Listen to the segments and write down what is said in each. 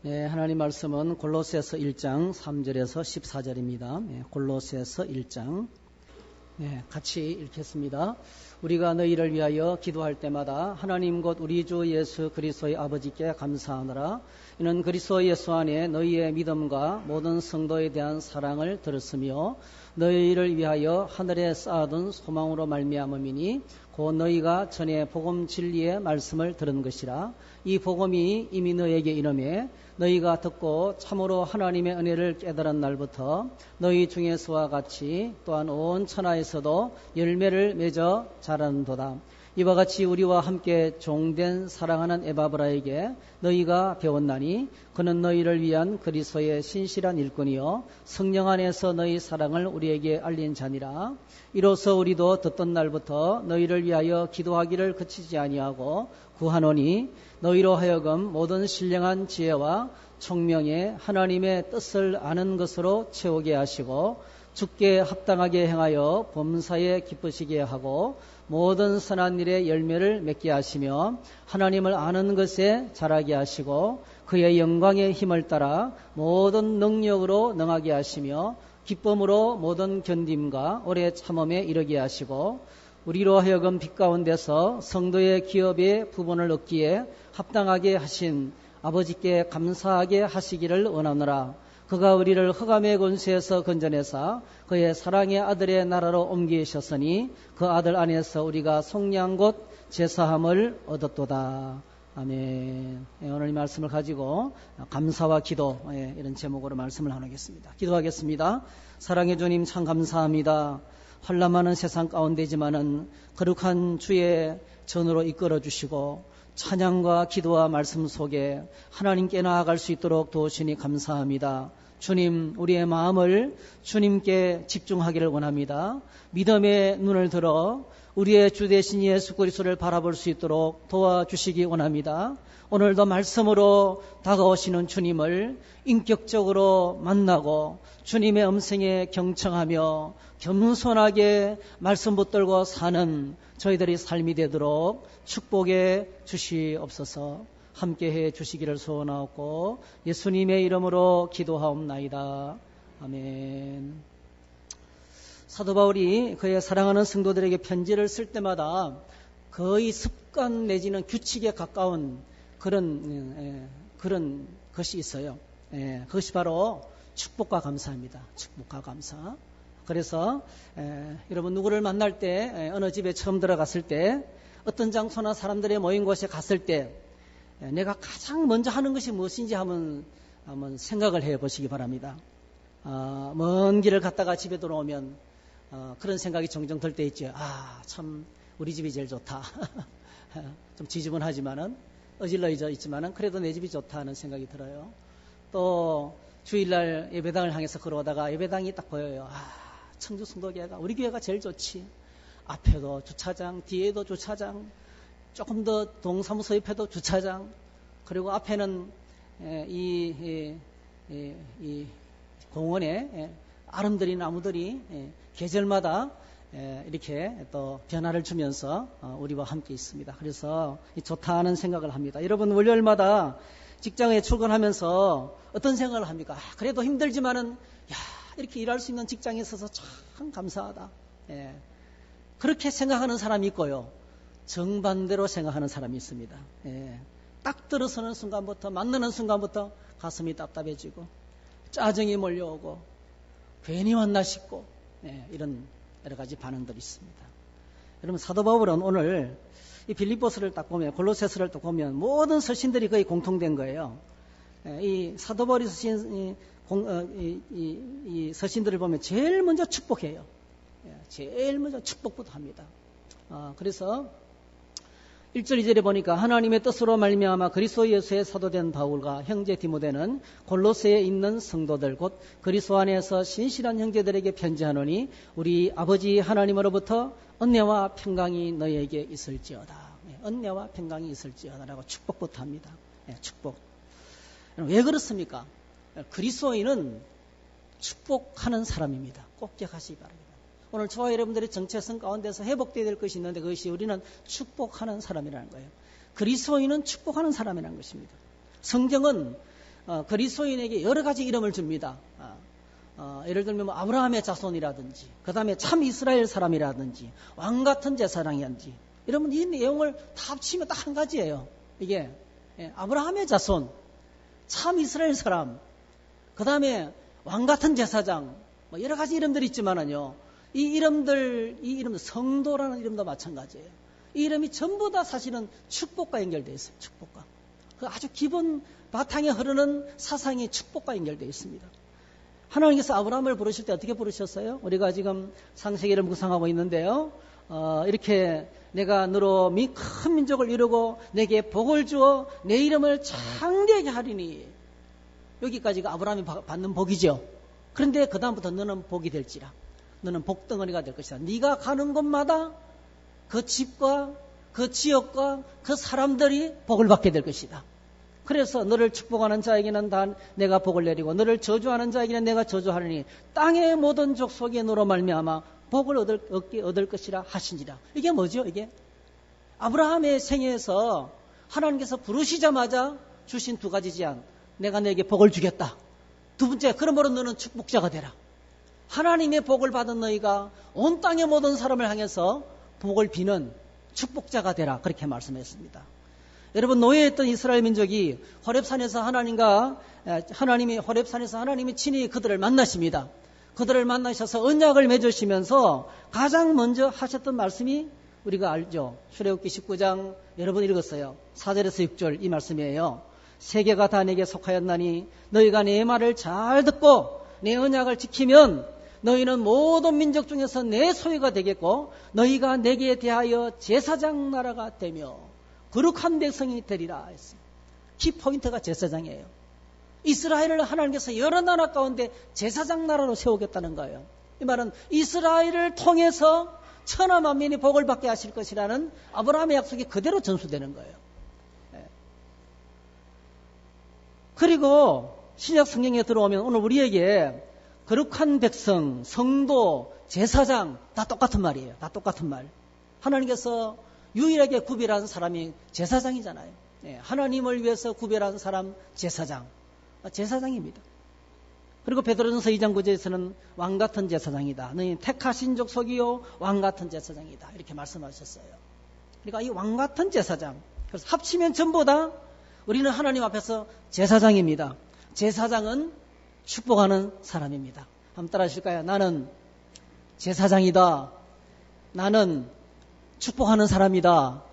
하나님 말씀은 골로새서 1장 3절에서 14절입니다. 골로새서 1장 같이 읽겠습니다. 우리가 너희를 위하여 기도할 때마다 하나님 곧 우리 주 예수 그리스도의 아버지께 감사하노라. 이는 그리스도 예수 안에 너희의 믿음과 모든 성도에 대한 사랑을 들었으며 너희를 위하여 하늘에 쌓아둔 소망으로 말미암음이니 곧 너희가 전에 복음 진리의 말씀을 들은 것이라. 이 복음이 이미 너희에게 이르매 너희가 듣고 참으로 하나님의 은혜를 깨달은 날부터 너희 중에서와 같이 또한 온 천하에서도 열매를 맺어 자라는도다. 이와 같이 우리와 함께 종된 사랑하는 에바브라에게 너희가 배웠나니 그는 너희를 위한 그리스도의 신실한 일꾼이요 성령 안에서 너희 사랑을 우리에게 알린 자니라. 이로써 우리도 듣던 날부터 너희를 위하여 기도하기를 그치지 아니하고 구하노니 너희로 하여금 모든 신령한 지혜와 총명에 하나님의 뜻을 아는 것으로 채우게 하시고 주께 합당하게 행하여 범사에 기쁘시게 하고 모든 선한 일에 열매를 맺게 하시며 하나님을 아는 것에 자라게 하시고 그의 영광의 힘을 따라 모든 능력으로 능하게 하시며 기쁨으로 모든 견딤과 오래 참음에 이르게 하시고 우리로 하여금 빛 가운데서 성도의 기업의 부분을 얻기에 합당하게 하신 아버지께 감사하게 하시기를 원하노라. 그가 우리를 흑암의 권세에서 건져내사 그의 사랑의 아들의 나라로 옮기셨으니 그 아들 안에서 우리가 속량 곧 제사함을 얻었도다. 아멘. 오늘 이 말씀을 가지고 감사와 기도 이런 제목으로 말씀을 나누겠습니다. 기도하겠습니다. 사랑의 주님 참 감사합니다. 환난 많은 세상 가운데지만은 거룩한 주의 전으로 이끌어 주시고 찬양과 기도와 말씀 속에 하나님께 나아갈 수 있도록 도우시니 감사합니다. 주님, 우리의 마음을 주님께 집중하기를 원합니다. 믿음의 눈을 들어 우리의 주 되신 예수 그리스도를 바라볼 수 있도록 도와주시기 원합니다. 오늘도 말씀으로 다가오시는 주님을 인격적으로 만나고 주님의 음성에 경청하며 겸손하게 말씀 붙들고 사는 저희들의 삶이 되도록 축복해 주시옵소서. 함께해 주시기를 소원하옵고 예수님의 이름으로 기도하옵나이다. 아멘. 사도 바울이 그의 사랑하는 성도들에게 편지를 쓸 때마다 거의 습관 내지는 규칙에 가까운 그런 것이 있어요. 그것이 바로 축복과 감사입니다. 축복과 감사. 그래서 여러분 누구를 만날 때 어느 집에 처음 들어갔을 때 어떤 장소나 사람들의 모인 곳에 갔을 때 내가 가장 먼저 하는 것이 무엇인지 한번 생각을 해보시기 바랍니다. 먼 길을 갔다가 집에 돌아오면 그런 생각이 종종 들 때 있죠. 참 우리 집이 제일 좋다. 좀 지저분하지만은 어질러져 있지만은 그래도 내 집이 좋다 하는 생각이 들어요. 또 주일날 예배당을 향해서 걸어오다가 예배당이 딱 보여요. 청주 성도교회가 우리 교회가 제일 좋지. 앞에도 주차장, 뒤에도 주차장, 조금 더 동사무소 옆에도 주차장, 그리고 앞에는 이 공원에 아름드린 나무들이 계절마다 이렇게 또 변화를 주면서 우리와 함께 있습니다. 그래서 좋다 하는 생각을 합니다. 여러분 월요일마다 직장에 출근하면서 어떤 생각을 합니까? 그래도 힘들지만은 이렇게 일할 수 있는 직장에 있어서 참 감사하다. 그렇게 생각하는 사람이 있고요. 정반대로 생각하는 사람이 있습니다. 딱 들어서는 순간부터 만나는 순간부터 가슴이 답답해지고 짜증이 몰려오고 괜히 왔나 싶고 이런 여러 가지 반응들이 있습니다. 여러분 사도 바울은 오늘 이 빌립보서를 딱 보면 골로새서를 딱 보면 모든 서신들이 거의 공통된 거예요. 이 사도 바울이 쓰신 이 서신들을 보면 제일 먼저 축복해요. 제일 먼저 축복부터 합니다. 그래서 1절 2절에 보니까 하나님의 뜻으로 말미암아 그리스도 예수의 사도된 바울과 형제 디모데는 골로새에 있는 성도들 곧 그리스도 안에서 신실한 형제들에게 편지하노니 우리 아버지 하나님으로부터 은혜와 평강이 너희에게 있을지어다. 은혜와 평강이 있을지어다라고 축복부터 합니다. 축복. 왜 그렇습니까? 그리스도인은 축복하는 사람입니다. 꼭 기억하시기 바랍니다. 오늘 저와 여러분들의 정체성 가운데서 회복되어야 될 것이 있는데 그것이 우리는 축복하는 사람이라는 거예요. 그리스도인은 축복하는 사람이라는 것입니다. 성경은 그리스도인에게 여러 가지 이름을 줍니다. 예를 들면 뭐 아브라함의 자손이라든지, 그 다음에 참 이스라엘 사람이라든지, 왕 같은 제사장이라든지, 이러면 이 내용을 다 합치면 딱 한 가지예요. 이게 아브라함의 자손, 참 이스라엘 사람, 그 다음에 왕 같은 제사장, 뭐 여러 가지 이름들이 있지만은요, 이 이름 성도라는 이름도 마찬가지예요. 이 이름이 전부 다 사실은 축복과 연결되어 있어요. 축복과. 그 아주 기본 바탕에 흐르는 사상이 축복과 연결되어 있습니다. 하나님께서 아브라함을 부르실 때 어떻게 부르셨어요? 우리가 지금 창세기를 묵상하고 있는데요. 이렇게 내가 너로 큰 민족을 이루고 내게 복을 주어 내 이름을 창대하게 하리니, 여기까지가 아브라함이 받는 복이죠. 그런데 그 다음부터 너는 복이 될지라. 너는 복덩어리가 될 것이다. 네가 가는 곳마다 그 집과 그 지역과 그 사람들이 복을 받게 될 것이다. 그래서 너를 축복하는 자에게는 다 내가 복을 내리고 너를 저주하는 자에게는 내가 저주하리니 땅의 모든 족속이 너로 말미암아 복을 얻을 것이라 하시니라. 이게 뭐죠? 이게 아브라함의 생애에서 하나님께서 부르시자마자 주신 두 가지 제안. 내가 너에게 복을 주겠다. 두 번째, 그러므로 너는 축복자가 되라. 하나님의 복을 받은 너희가 온 땅의 모든 사람을 향해서 복을 비는 축복자가 되라. 그렇게 말씀했습니다. 여러분, 노예했던 이스라엘 민족이 호렙산에서 하나님이 친히 그들을 만나십니다. 그들을 만나셔서 언약을 맺으시면서 가장 먼저 하셨던 말씀이 우리가 알죠. 출애굽기 19장 여러분 읽었어요. 4절에서 6절 이 말씀이에요. 세계가 다 내게 속하였나니 너희가 내 말을 잘 듣고 내 언약을 지키면 너희는 모든 민족 중에서 내 소유가 되겠고 너희가 내게 대하여 제사장 나라가 되며 거룩한 백성이 되리라 했습니다. 키포인트가 제사장이에요. 이스라엘을 하나님께서 여러 나라 가운데 제사장 나라로 세우겠다는 거예요. 이 말은 이스라엘을 통해서 천하 만민이 복을 받게 하실 것이라는 아브라함의 약속이 그대로 전수되는 거예요. 그리고 신약 성경에 들어오면 오늘 우리에게 거룩한 백성, 성도, 제사장 다 똑같은 말이에요. 다 똑같은 말. 하나님께서 유일하게 구별한 사람이 제사장이잖아요. 하나님을 위해서 구별한 사람 제사장입니다. 그리고 베드로전서 2장 9절에서는 왕같은 제사장이다. 너희 택하신 족속이요 왕같은 제사장이다. 이렇게 말씀하셨어요. 그러니까 이 왕같은 제사장. 그래서 합치면 전부 다 우리는 하나님 앞에서 제사장입니다. 제사장은 축복하는 사람입니다. 한번 따라 하실까요? 나는 제사장이다. 나는 축복하는 사람이다.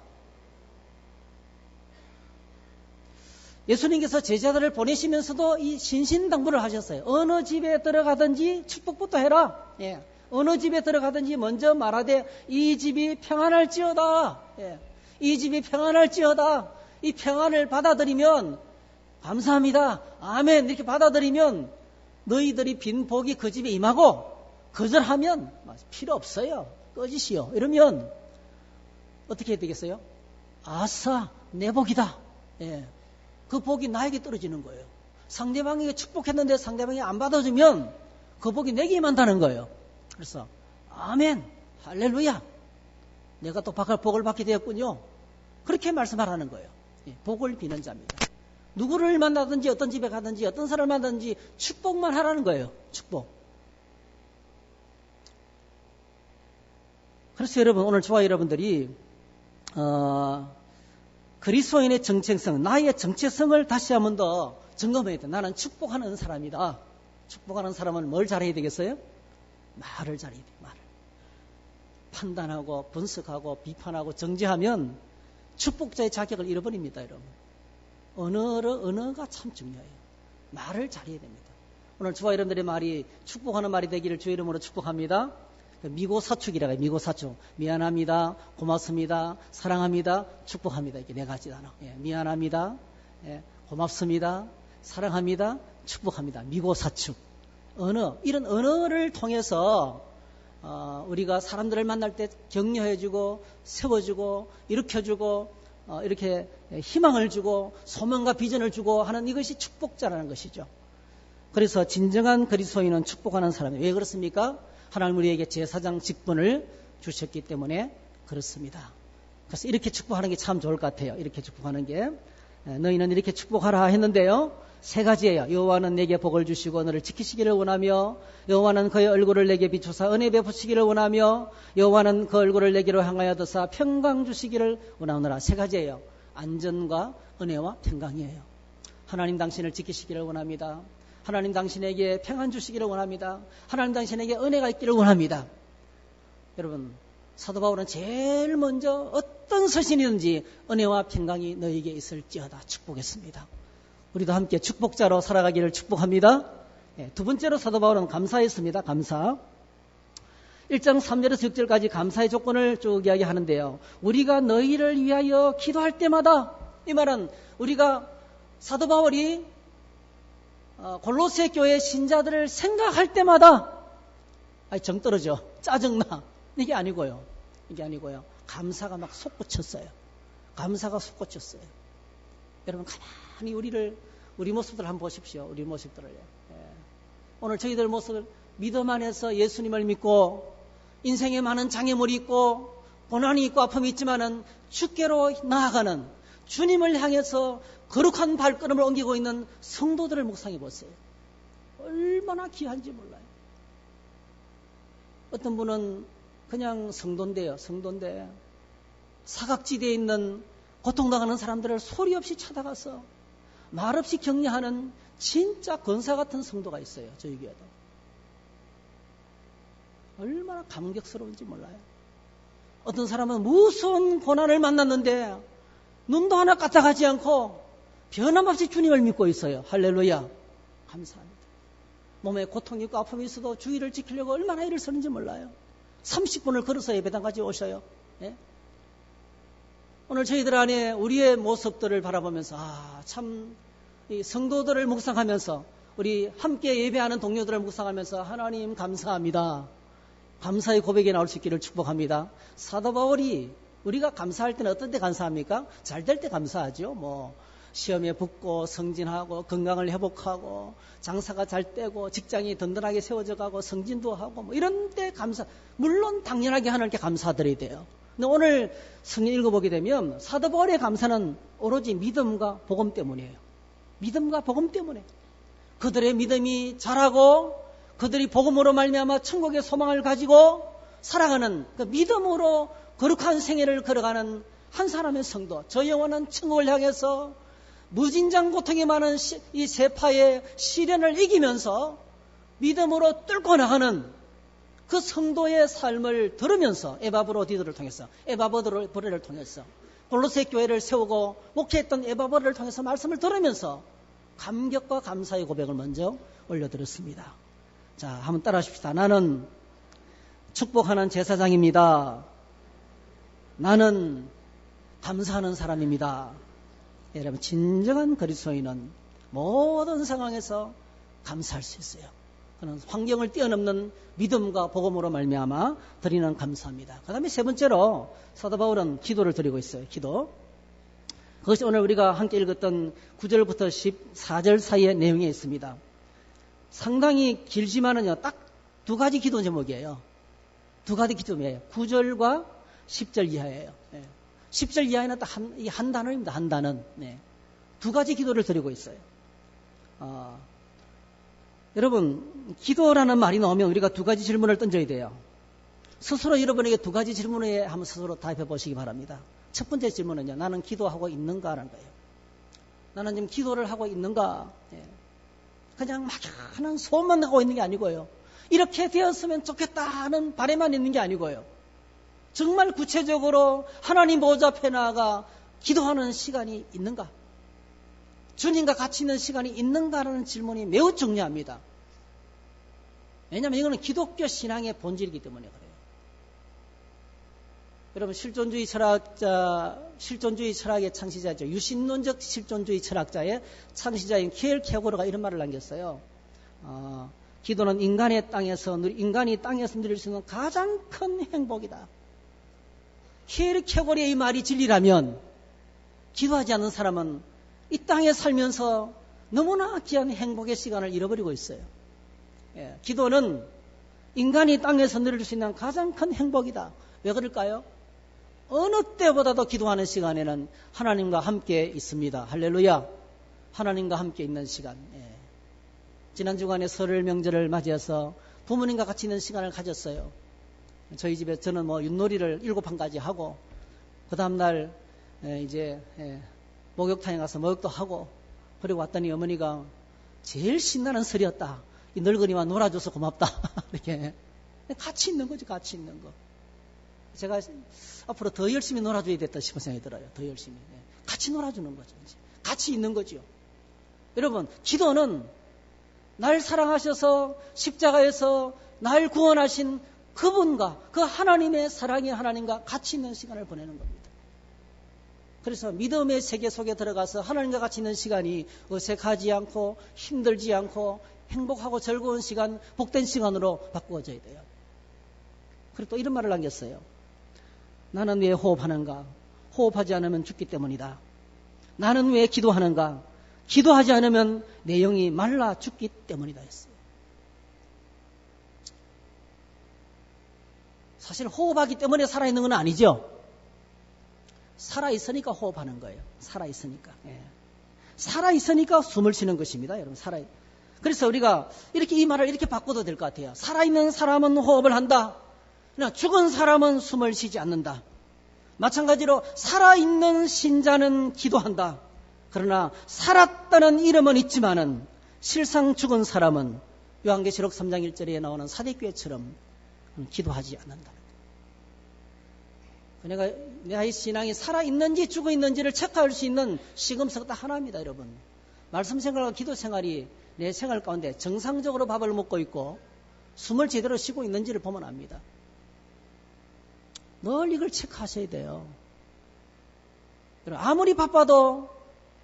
예수님께서 제자들을 보내시면서도 이 신신당부를 하셨어요. 어느 집에 들어가든지 축복부터 해라. 어느 집에 들어가든지 먼저 말하되 이 집이 평안할지어다. 이 집이 평안할지어다. 이 평안을 받아들이면 감사합니다. 아멘. 이렇게 받아들이면 너희들이 빈 복이 그 집에 임하고 거절하면 필요 없어요. 꺼지시오. 이러면 어떻게 해야 되겠어요? 아싸, 내 복이다. 그 복이 나에게 떨어지는 거예요. 상대방에게 축복했는데 상대방이 안 받아주면 그 복이 내게 임한다는 거예요. 그래서 아멘, 할렐루야. 내가 또 복을 받게 되었군요. 그렇게 말씀하라는 거예요. 복을 비는 자입니다. 누구를 만나든지 어떤 집에 가든지 어떤 사람을 만나든지 축복만 하라는 거예요. 축복. 그래서 여러분, 오늘 저와 여러분들이 그리스도인의 정체성, 나의 정체성을 다시 한 번 더 점검해야 돼. 나는 축복하는 사람이다. 축복하는 사람은 뭘 잘해야 되겠어요? 말을 잘해야 돼. 말을. 판단하고 분석하고 비판하고 정죄하면 축복자의 자격을 잃어버립니다, 여러분. 언어가 참 중요해요. 말을 잘해야 됩니다. 오늘 저와 여러분들의 말이 축복하는 말이 되기를 주의 이름으로 축복합니다. 미고사축이라고 해요. 미고사축. 미안합니다. 고맙습니다. 사랑합니다. 축복합니다. 이게 네 가지 단어. 미안합니다. 고맙습니다. 사랑합니다. 축복합니다. 미고사축. 언어. 이런 언어를 통해서 우리가 사람들을 만날 때 격려해주고 세워주고 일으켜주고 이렇게 희망을 주고 소망과 비전을 주고 하는 이것이 축복자라는 것이죠. 그래서 진정한 그리스도인은 축복하는 사람이에요. 왜 그렇습니까? 하나님 우리에게 제사장 직분을 주셨기 때문에 그렇습니다. 그래서 이렇게 축복하는 게 참 좋을 것 같아요. 이렇게 축복하는 게. 너희는 이렇게 축복하라 했는데요. 세 가지예요. 여호와는 내게 복을 주시고 너를 지키시기를 원하며, 여호와는 그의 얼굴을 내게 비추사 은혜 베푸시기를 원하며, 여호와는 그 얼굴을 내게로 향하여 드사 평강 주시기를 원하노라. 세 가지예요. 안전과 은혜와 평강이에요. 하나님 당신을 지키시기를 원합니다. 하나님 당신에게 평안 주시기를 원합니다. 하나님 당신에게 은혜가 있기를 원합니다. 여러분, 사도 바울은 제일 먼저 어떤 서신이든지 은혜와 평강이 너에게 있을지어다 축복했습니다. 우리도 함께 축복자로 살아가기를 축복합니다. 두 번째로 사도 바울은 감사했습니다. 감사. 1장 3절에서 6절까지 감사의 조건을 쭉 이야기하는데요. 우리가 너희를 위하여 기도할 때마다, 이 말은 우리가 사도 바울이 골로새 교회 신자들을 생각할 때마다 정 떨어져, 짜증나, 이게 아니고요. 감사가 막 솟구쳤어요. 감사가 솟구쳤어요. 여러분, 가만히 우리 모습들 한번 보십시오. 우리 모습들을요. 오늘 저희들 모습을 믿음 안에서 예수님을 믿고 인생에 많은 장애물이 있고 고난이 있고 아픔이 있지만은 주께로 나아가는, 주님을 향해서 거룩한 발걸음을 옮기고 있는 성도들을 묵상해 보세요. 얼마나 귀한지 몰라요. 어떤 분은 그냥 성도인데요. 성도인데 사각지대에 있는 고통당하는 사람들을 소리 없이 찾아가서 말없이 격려하는 진짜 권사 같은 성도가 있어요. 저희 교회도. 얼마나 감격스러운지 몰라요. 어떤 사람은 무서운 고난을 만났는데 눈도 하나 까딱하지 않고 변함없이 주님을 믿고 있어요. 할렐루야. 감사합니다. 몸에 고통이 있고 아픔이 있어도 주의를 지키려고 얼마나 일을 쓰는지 몰라요. 30분을 걸어서 예배당까지 오셔요. 예? 오늘 저희들 안에 우리의 모습들을 바라보면서 참 이 성도들을 묵상하면서 우리 함께 예배하는 동료들을 묵상하면서 하나님 감사합니다. 감사의 고백이 나올 수 있기를 축복합니다. 사도 바울이 우리가 감사할 때는 어떤 때 감사합니까? 잘 될 때 감사하죠. 시험에 붙고 성진하고 건강을 회복하고 장사가 잘 되고 직장이 든든하게 세워져 가고 성진도 하고 이런 때 감사, 물론 당연하게 하나님께 감사드려야 돼요. 근데 오늘 성경 읽어보게 되면 사도 바울의 감사는 오로지 믿음과 복음 때문이에요. 믿음과 복음 때문에 그들의 믿음이 자라고 그들이 복음으로 말미암아 천국의 소망을 가지고 살아가는 그 믿음으로 거룩한 생애를 걸어가는 한 사람의 성도, 저 영혼은 천국을 향해서 무진장 고통이 많은 이 세파의 시련을 이기면서 믿음으로 뚫고 나가는 그 성도의 삶을 들으면서 에바브로디도를 통해서, 에바브로를 통해서 골로새 교회를 세우고 목회했던 에바브로를 통해서 말씀을 들으면서 감격과 감사의 고백을 먼저 올려드렸습니다. 자, 한번 따라하십시다. 나는 축복하는 제사장입니다. 나는 감사하는 사람입니다. 여러분, 진정한 그리스도인은 모든 상황에서 감사할 수 있어요. 그는 환경을 뛰어넘는 믿음과 복음으로 말미암아 드리는 감사입니다. 그 다음에 세 번째로 사도 바울은 기도를 드리고 있어요. 기도. 그것이 오늘 우리가 함께 읽었던 9절부터 14절 사이의 내용에 있습니다. 상당히 길지만은요, 딱 두 가지 기도 제목이에요. 두 가지 기도 제목이에요. 9절과 10절 이하예요. 10절 이하에는 딱 한 단어입니다. 한 단원. 두 가지 기도를 드리고 있어요. 여러분, 기도라는 말이 나오면 우리가 두 가지 질문을 던져야 돼요. 스스로 여러분에게 두 가지 질문에 한번 스스로 답해 보시기 바랍니다. 첫 번째 질문은요, 나는 기도하고 있는가라는 거예요. 나는 지금 기도를 하고 있는가? 그냥 막연한 소원만 하고 있는 게 아니고요. 이렇게 되었으면 좋겠다 하는 바람만 있는 게 아니고요. 정말 구체적으로 하나님 보좌 앞에 나아가 기도하는 시간이 있는가? 주님과 같이 있는 시간이 있는가라는 질문이 매우 중요합니다. 왜냐하면 이거는 기독교 신앙의 본질이기 때문에 그래요. 여러분, 실존주의 철학의 창시자죠. 유신론적 실존주의 철학자의 창시자인 키엘케고르가 이런 말을 남겼어요. 기도는 인간이 땅에서 누릴 수 있는 가장 큰 행복이다. 키엘케고르의 이 말이 진리라면 기도하지 않는 사람은 이 땅에 살면서 너무나 귀한 행복의 시간을 잃어버리고 있어요. 기도는 인간이 땅에서 누릴 수 있는 가장 큰 행복이다. 왜 그럴까요? 어느 때보다도 기도하는 시간에는 하나님과 함께 있습니다. 할렐루야. 하나님과 함께 있는 시간. 지난 주간에 설을 명절을 맞이해서 부모님과 같이 있는 시간을 가졌어요. 저희 집에 저는 윷놀이를 7판까지 하고 그 다음날 이제 목욕탕에 가서 목욕도 하고 그리고 왔더니 어머니가 제일 신나는 설이었다. 이 늙은이와 놀아줘서 고맙다. 이렇게 같이 있는 거죠. 같이 있는 거. 제가 앞으로 더 열심히 놀아줘야 됐다 싶은 생각이 들어요. 더 열심히. 같이 놀아주는 거죠. 같이 있는 거죠. 여러분, 기도는 날 사랑하셔서 십자가에서 날 구원하신 그분과 그 하나님의 사랑의 하나님과 같이 있는 시간을 보내는 겁니다. 그래서 믿음의 세계 속에 들어가서 하나님과 같이 있는 시간이 어색하지 않고 힘들지 않고 행복하고 즐거운 시간, 복된 시간으로 바꾸어져야 돼요. 그리고 또 이런 말을 남겼어요. 나는 왜 호흡하는가? 호흡하지 않으면 죽기 때문이다. 나는 왜 기도하는가? 기도하지 않으면 내 영이 말라 죽기 때문이다 했어요. 사실 호흡하기 때문에 살아있는 건 아니죠. 살아있으니까 호흡하는 거예요. 살아있으니까. 살아있으니까 숨을 쉬는 것입니다. 여러분, 그래서 우리가 이렇게 이 말을 이렇게 바꿔도 될 것 같아요. 살아있는 사람은 호흡을 한다. 그러나 죽은 사람은 숨을 쉬지 않는다. 마찬가지로 살아있는 신자는 기도한다. 그러나 살았다는 이름은 있지만은 실상 죽은 사람은 요한계시록 3장 1절에 나오는 사대교회처럼 기도하지 않는다. 내가 신앙이 살아있는지 죽어있는지를 체크할 수 있는 시금석 딱 하나입니다. 여러분, 말씀 생활과 기도 생활이 내 생활 가운데 정상적으로 밥을 먹고 있고 숨을 제대로 쉬고 있는지를 보면 압니다. 늘 이걸 체크하셔야 돼요. 아무리 바빠도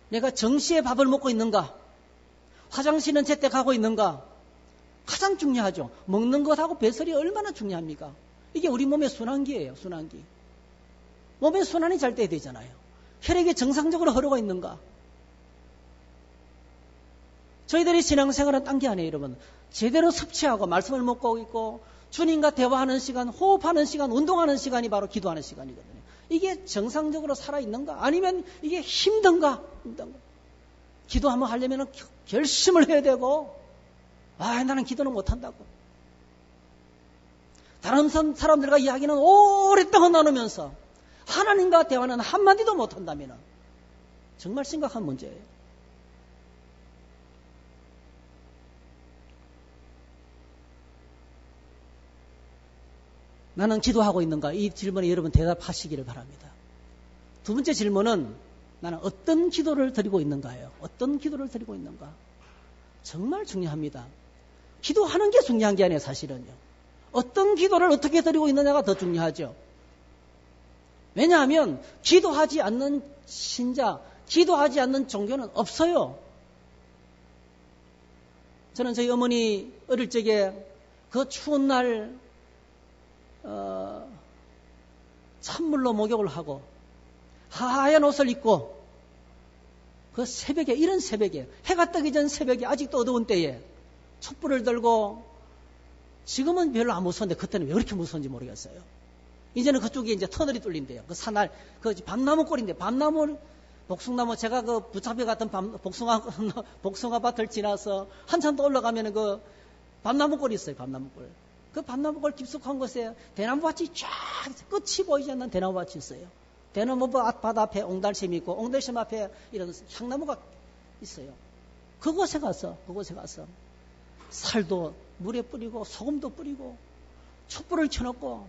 내가 정시에 밥을 먹고 있는가, 화장실은 제때 가고 있는가, 가장 중요하죠. 먹는 것하고 배설이 얼마나 중요합니까? 이게 우리 몸의 순환기예요. 순환기. 몸의 순환이 잘 돼야 되잖아요. 혈액이 정상적으로 흐르고 있는가. 저희들이 신앙생활은 딴 게 아니에요. 여러분, 제대로 섭취하고 말씀을 먹고 있고 주님과 대화하는 시간, 호흡하는 시간, 운동하는 시간이 바로 기도하는 시간이거든요. 이게 정상적으로 살아있는가? 아니면 이게 힘든가? 기도 한번 하려면 결심을 해야 되고, 나는 기도는 못한다고. 다른 사람들과 이야기는 오랫동안 나누면서 하나님과 대화는 한마디도 못한다면 정말 심각한 문제예요. 나는 기도하고 있는가? 이 질문에 여러분 대답하시기를 바랍니다. 두 번째 질문은 나는 어떤 기도를 드리고 있는가예요. 어떤 기도를 드리고 있는가? 정말 중요합니다. 기도하는 게 중요한 게 아니에요. 사실은요. 어떤 기도를 어떻게 드리고 있느냐가 더 중요하죠. 왜냐하면 기도하지 않는 신자, 기도하지 않는 종교는 없어요. 저는 저희 어머니 어릴 적에 그 추운 날 찬물로 목욕을 하고 하얀 옷을 입고 그 새벽에, 이런 새벽에, 해가 뜨기 전 새벽에 아직도 어두운 때에 촛불을 들고, 지금은 별로 안 무서운데 그때는 왜 그렇게 무서운지 모르겠어요. 이제는 그쪽에 이제 터널이 뚫린대요. 그 산날, 그 밤나무 꼴인데, 복숭나무, 제가 그 부차배 같은 복숭아 밭을 지나서 한참 더 올라가면 그 밤나무 꼴이 있어요. 밤나무 꼴. 그 밤나무 꼴 깊숙한 곳에 대나무밭이 쫙 끝이 보이지 않는 대나무밭이 있어요. 대나무밭 앞에 옹달샘이 있고 옹달샘 앞에 이런 향나무가 있어요. 그곳에 가서 살도 물에 뿌리고 소금도 뿌리고 촛불을 켜놓고,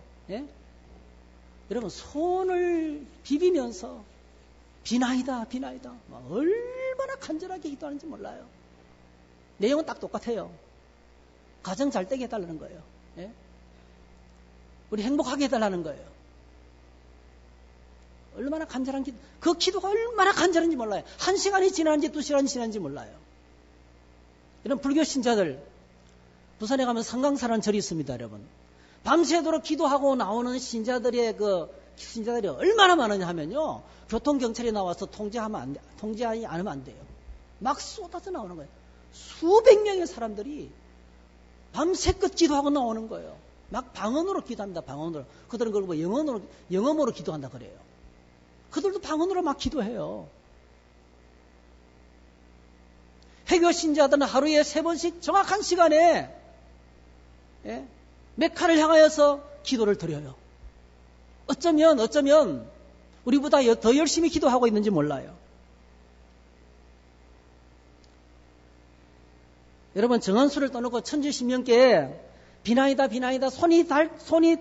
여러분 손을 비비면서 비나이다 얼마나 간절하게 기도하는지 몰라요. 내용은 딱 똑같아요. 가정 잘 되게 해달라는 거예요. 우리 행복하게 해달라는 거예요. 얼마나 간절한 기도, 그 기도가 얼마나 간절한지 몰라요. 1시간이 지나는지 2시간이 지나는지 몰라요. 이런 불교 신자들, 부산에 가면 상강사라는 절이 있습니다, 여러분. 밤새도록 기도하고 나오는 신자들이 얼마나 많으냐 하면요, 교통경찰이 나와서 통제하지 않으면 안 돼요. 막 쏟아져 나오는 거예요. 수백 명의 사람들이 밤새껏 기도하고 나오는 거예요. 막 방언으로 기도합니다. 방언으로. 그들은 그걸 영어로 기도한다 그래요. 그들도 방언으로 막 기도해요. 회교 신자들은 하루에 3번씩 정확한 시간에 메카를 향하여서 기도를 드려요. 어쩌면 우리보다 더 열심히 기도하고 있는지 몰라요. 여러분, 정한수를 떠놓고 천지신명께 비나이다 손이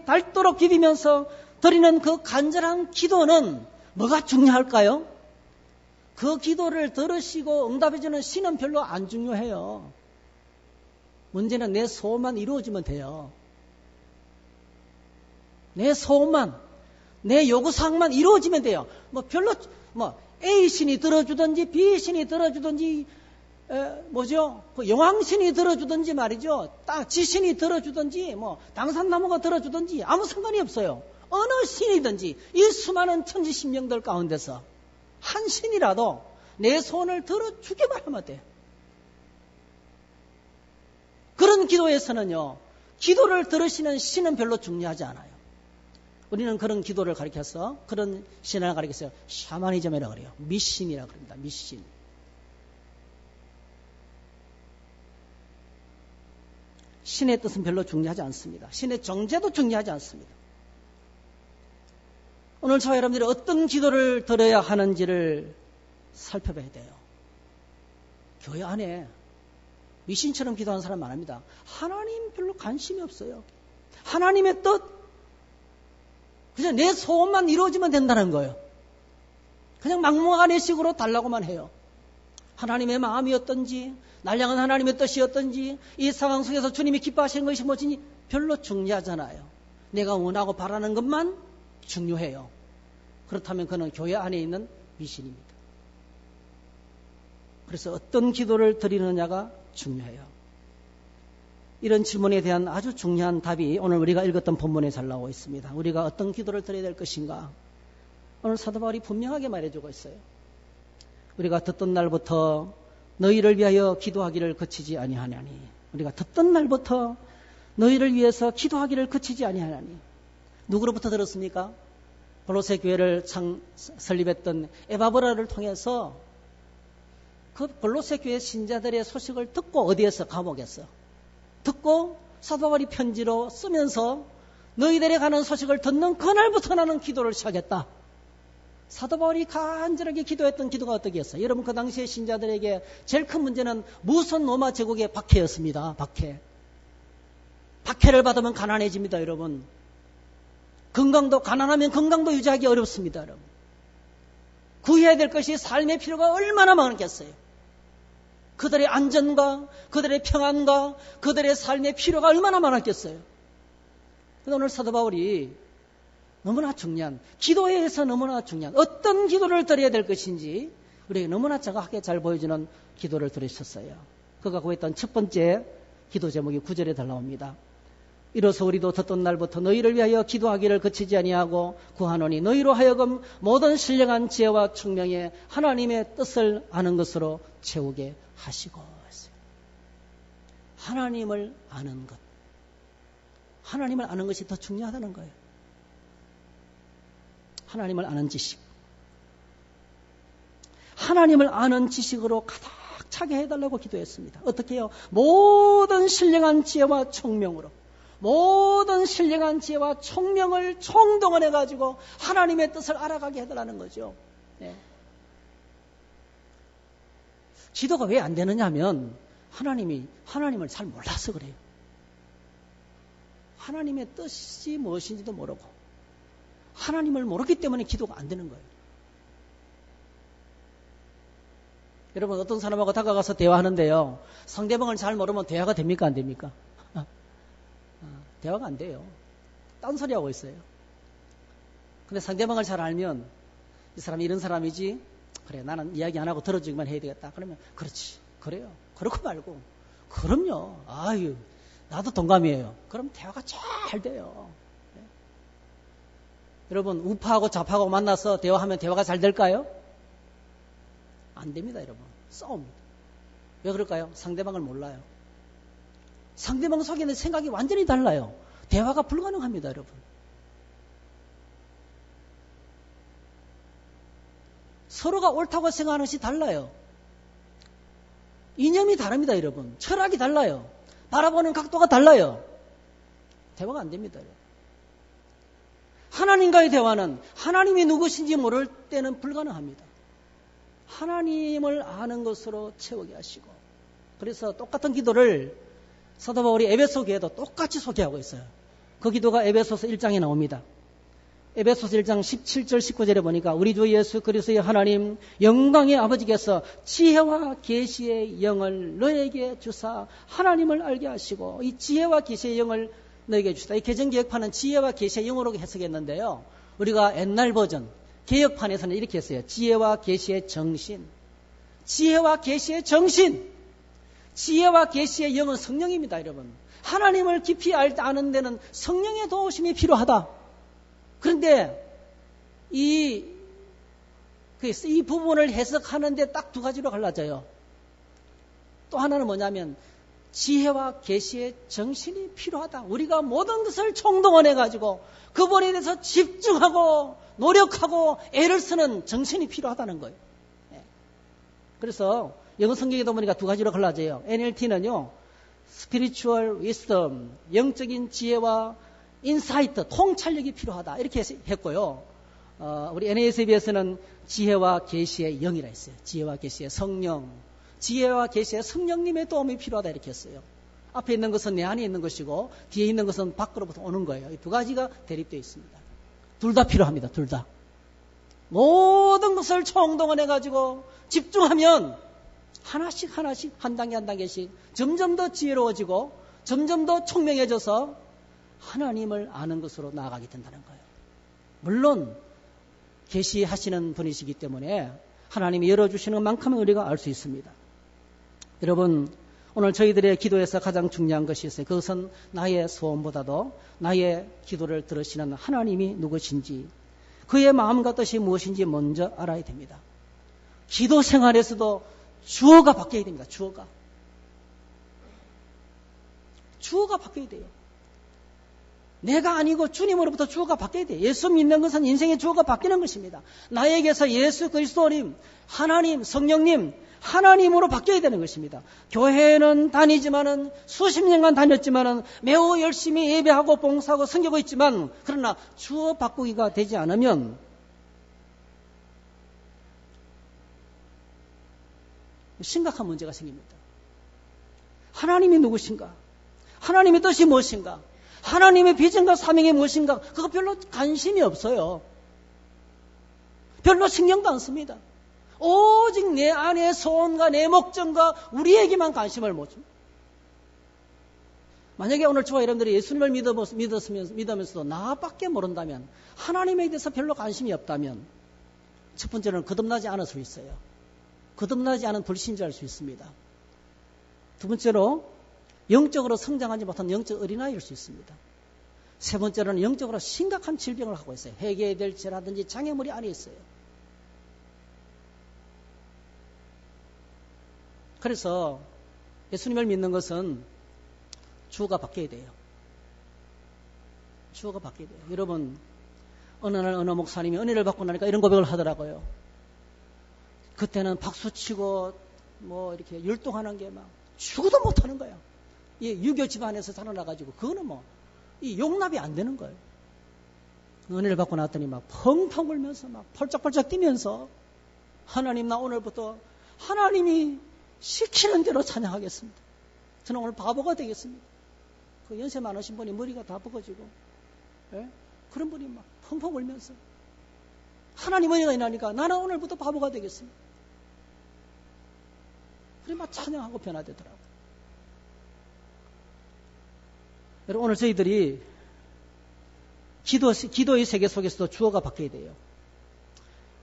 닳도록 비비면서 드리는 그 간절한 기도는 뭐가 중요할까요? 그 기도를 들으시고 응답해주는 신은 별로 안 중요해요. 문제는 내 소원만 이루어지면 돼요. 내 소원만, 내 요구사항만 이루어지면 돼요. A 신이 들어주든지 B 신이 들어주든지 그 용왕신이 들어주든지 말이죠. 지신이 들어주든지 당산나무가 들어주든지 아무 상관이 없어요. 어느 신이든지 이 수많은 천지신명들 가운데서 한 신이라도 내 소원을 들어주기만 하면 돼. 그런 기도에서는요, 기도를 들으시는 신은 별로 중요하지 않아요. 우리는 그런 기도를 가리켜서, 그런 신을 가리켜서 샤머니즘이라고 그래요. 미신이라고 합니다. 미신. 신의 뜻은 별로 중요하지 않습니다. 신의 정죄도 중요하지 않습니다. 오늘 저와 여러분들이 어떤 기도를 드려야 하는지를 살펴봐야 돼요. 교회 안에 미신처럼 기도하는 사람 많습니다. 하나님 별로 관심이 없어요. 하나님의 뜻, 그냥 내 소원만 이루어지면 된다는 거예요. 그냥 막무가내 식으로 달라고만 해요. 하나님의 마음이었던지, 날 향한 하나님의 뜻이었던지, 이 상황 속에서 주님이 기뻐하시는 것이 뭐지 별로 중요하잖아요. 내가 원하고 바라는 것만 중요해요. 그렇다면 그는 교회 안에 있는 미신입니다. 그래서 어떤 기도를 드리느냐가 중요해요. 이런 질문에 대한 아주 중요한 답이 오늘 우리가 읽었던 본문에 잘 나오고 있습니다. 우리가 어떤 기도를 드려야 될 것인가? 오늘 사도 바울이 분명하게 말해주고 있어요. 우리가 듣던 날부터 너희를 위하여 기도하기를 그치지 아니하나니. 우리가 듣던 날부터 너희를 위해서 기도하기를 그치지 아니하나니. 누구로부터 들었습니까? 골로새 교회를 설립했던 에바브라를 통해서 그 골로새 교회 신자들의 소식을 듣고 어디에서? 감옥에서. 듣고 사도 바울이 편지로 쓰면서 너희들의 가는 소식을 듣는 그날부터 나는 기도를 시작했다. 사도 바울이 간절하게 기도했던 기도가 어떻게였어요? 여러분, 그 당시의 신자들에게 제일 큰 문제는 무선 로마 제국의 박해였습니다. 박해를 받으면 가난해집니다, 여러분. 가난하면 건강도 유지하기 어렵습니다, 여러분. 구해야 될 것이 삶의 필요가 얼마나 많겠어요. 그들의 안전과 그들의 평안과 그들의 삶의 필요가 얼마나 많았겠어요. 그런데 오늘 사도 바울이 너무나 중요한, 기도에서 너무나 중요한 어떤 기도를 드려야 될 것인지 우리에게 너무나 정확하게 잘 보여주는 기도를 드리셨어요. 그가 구했던 첫 번째 기도 제목이 9절에 달 나옵니다. 이로써 우리도 듣던 날부터 너희를 위하여 기도하기를 그치지 아니하고 구하노니 너희로 하여금 모든 신령한 지혜와 총명에 하나님의 뜻을 아는 것으로 채우게 하시고. 하나님을 아는 것, 하나님을 아는 것이 더 중요하다는 거예요. 하나님을 아는 지식, 하나님을 아는 지식으로 가득 차게 해달라고 기도했습니다. 어떻게 해요? 모든 신령한 지혜와 총명으로, 모든 신령한 지혜와 총명을 총동원해가지고 하나님의 뜻을 알아가게 해달라는 거죠. 네. 기도가 왜 안 되느냐 하면 하나님을 잘 몰라서 그래요. 하나님의 뜻이 무엇인지도 모르고 하나님을 모르기 때문에 기도가 안 되는 거예요. 여러분, 어떤 사람하고 다가가서 대화하는데요, 상대방을 잘 모르면 대화가 됩니까? 안 됩니까? 대화가 안 돼요. 딴소리 하고 있어요. 근데 상대방을 잘 알면 이 사람이 이런 사람이지, 그래 나는 이야기 안 하고 들어주기만 해야 되겠다. 그러면 그렇지, 그래요, 그렇고 말고 그럼요, 아유 나도 동감이에요. 그럼 대화가 잘 돼요. 네. 여러분, 우파하고 좌파하고 만나서 대화하면 대화가 잘 될까요? 안 됩니다. 여러분, 싸웁니다. 왜 그럴까요? 상대방을 몰라요. 상대방 속에 있는 생각이 완전히 달라요. 대화가 불가능합니다. 여러분, 서로가 옳다고 생각하는 것이 달라요. 이념이 다릅니다, 여러분. 철학이 달라요. 바라보는 각도가 달라요. 대화가 안 됩니다. 하나님과의 대화는 하나님이 누구신지 모를 때는 불가능합니다. 하나님을 아는 것으로 채우게 하시고, 그래서 똑같은 기도를 사도 바울이 에베소 교회도 똑같이 소개하고 있어요. 그 기도가 에베소서 1장에 나옵니다. 에베소서 1장 17절 19절에 보니까 우리 주 예수 그리스도의 하나님 영광의 아버지께서 지혜와 계시의 영을 너에게 주사 하나님을 알게 하시고, 이 지혜와 계시의 영을 너에게 주시다. 이 개정개혁판은 지혜와 계시의 영어로 해석했는데요. 우리가 옛날 버전 개혁판에서는 이렇게 했어요. 지혜와 계시의 정신. 지혜와 계시의 정신. 지혜와 계시의 영은 성령입니다, 여러분. 하나님을 깊이 아는 데는 성령의 도우심이 필요하다. 그런데 이 부분을 해석하는데 딱 두 가지로 갈라져요. 또 하나는 뭐냐면 지혜와 계시의 정신이 필요하다. 우리가 모든 것을 총동원해가지고 그분에 대해서 집중하고 노력하고 애를 쓰는 정신이 필요하다는 거예요. 그래서 영어 성경에도 보니까 두 가지로 갈라져요. NLT는요, Spiritual Wisdom, 영적인 지혜와 인사이트, 통찰력이 필요하다. 이렇게 했고요. 우리 NASB에서는 지혜와 계시의 영이라 했어요. 지혜와 계시의 성령. 지혜와 계시의 성령님의 도움이 필요하다. 이렇게 했어요. 앞에 있는 것은 내 안에 있는 것이고 뒤에 있는 것은 밖으로부터 오는 거예요. 이 두 가지가 대립되어 있습니다. 둘 다 필요합니다. 둘 다. 모든 것을 총동원해가지고 집중하면 하나씩 한 단계 한 단계씩 점점 더 지혜로워지고 점점 더 총명해져서 하나님을 아는 것으로 나아가게 된다는 거예요. 물론 계시하시는 분이시기 때문에 하나님이 열어주시는 만큼은 우리가 알 수 있습니다. 여러분, 오늘 저희들의 기도에서 가장 중요한 것이 있어요. 그것은 나의 소원보다도 나의 기도를 들으시는 하나님이 누구신지, 그의 마음과 뜻이 무엇인지 먼저 알아야 됩니다. 기도 생활에서도 주어가 바뀌어야 됩니다. 주어가 바뀌어야 돼요. 내가 아니고 주님으로부터 주어가 바뀌어야 돼요. 예수 믿는 것은 인생의 주어가 바뀌는 것입니다. 나에게서 예수 그리스도님, 하나님, 성령님, 하나님으로 바뀌어야 되는 것입니다. 교회는 다니지만은 수십 년간 다녔지만은 매우 열심히 예배하고 봉사하고 섬기고 있지만, 그러나 주어 바꾸기가 되지 않으면 심각한 문제가 생깁니다. 하나님이 누구신가? 하나님의 뜻이 무엇인가? 하나님의 비전과 사명이 무엇인가? 그거 별로 관심이 없어요. 별로 신경도 안 씁니다. 오직 내 안의 소원과 내 목적과 우리에게만 관심을 못 줍니다. 만약에 오늘 저와 여러분들이 예수님을 믿으면서도 나밖에 모른다면, 하나님에 대해서 별로 관심이 없다면, 첫 번째로는 거듭나지 않을 수 있어요. 거듭나지 않은 불신자일 수 있습니다. 두 번째로 영적으로 성장하지 못한 영적 어린아이일 수 있습니다. 세 번째로는 영적으로 심각한 질병을 하고 있어요. 해계될지라든지 장애물이 안에 있어요. 그래서 예수님을 믿는 것은 주어가 바뀌어야 돼요. 주어가 바뀌어야 돼요. 여러분, 어느 날 어느 목사님이 은혜를 받고 나니까 이런 고백을 하더라고요. 그때는 박수치고 뭐 이렇게 율동하는 게 막 죽어도 못하는 거예요. 이 유교 집안에서 자라나가지고 그거는 뭐 이 용납이 안 되는 거예요. 은혜를 받고 나왔더니 막 펑펑 울면서 막 펄쩍펄쩍 뛰면서, 하나님, 나 오늘부터 하나님이 시키는 대로 찬양하겠습니다. 저는 오늘 바보가 되겠습니다. 그 연세 많으신 분이 머리가 다 벗어지고, 그런 분이 막 펑펑 울면서 하나님 은혜가 있나니까 나는 오늘부터 바보가 되겠습니다. 그래 막 찬양하고 변화되더라고요. 여러분, 오늘 저희들이 기도의 세계 속에서도 주어가 바뀌어야 돼요.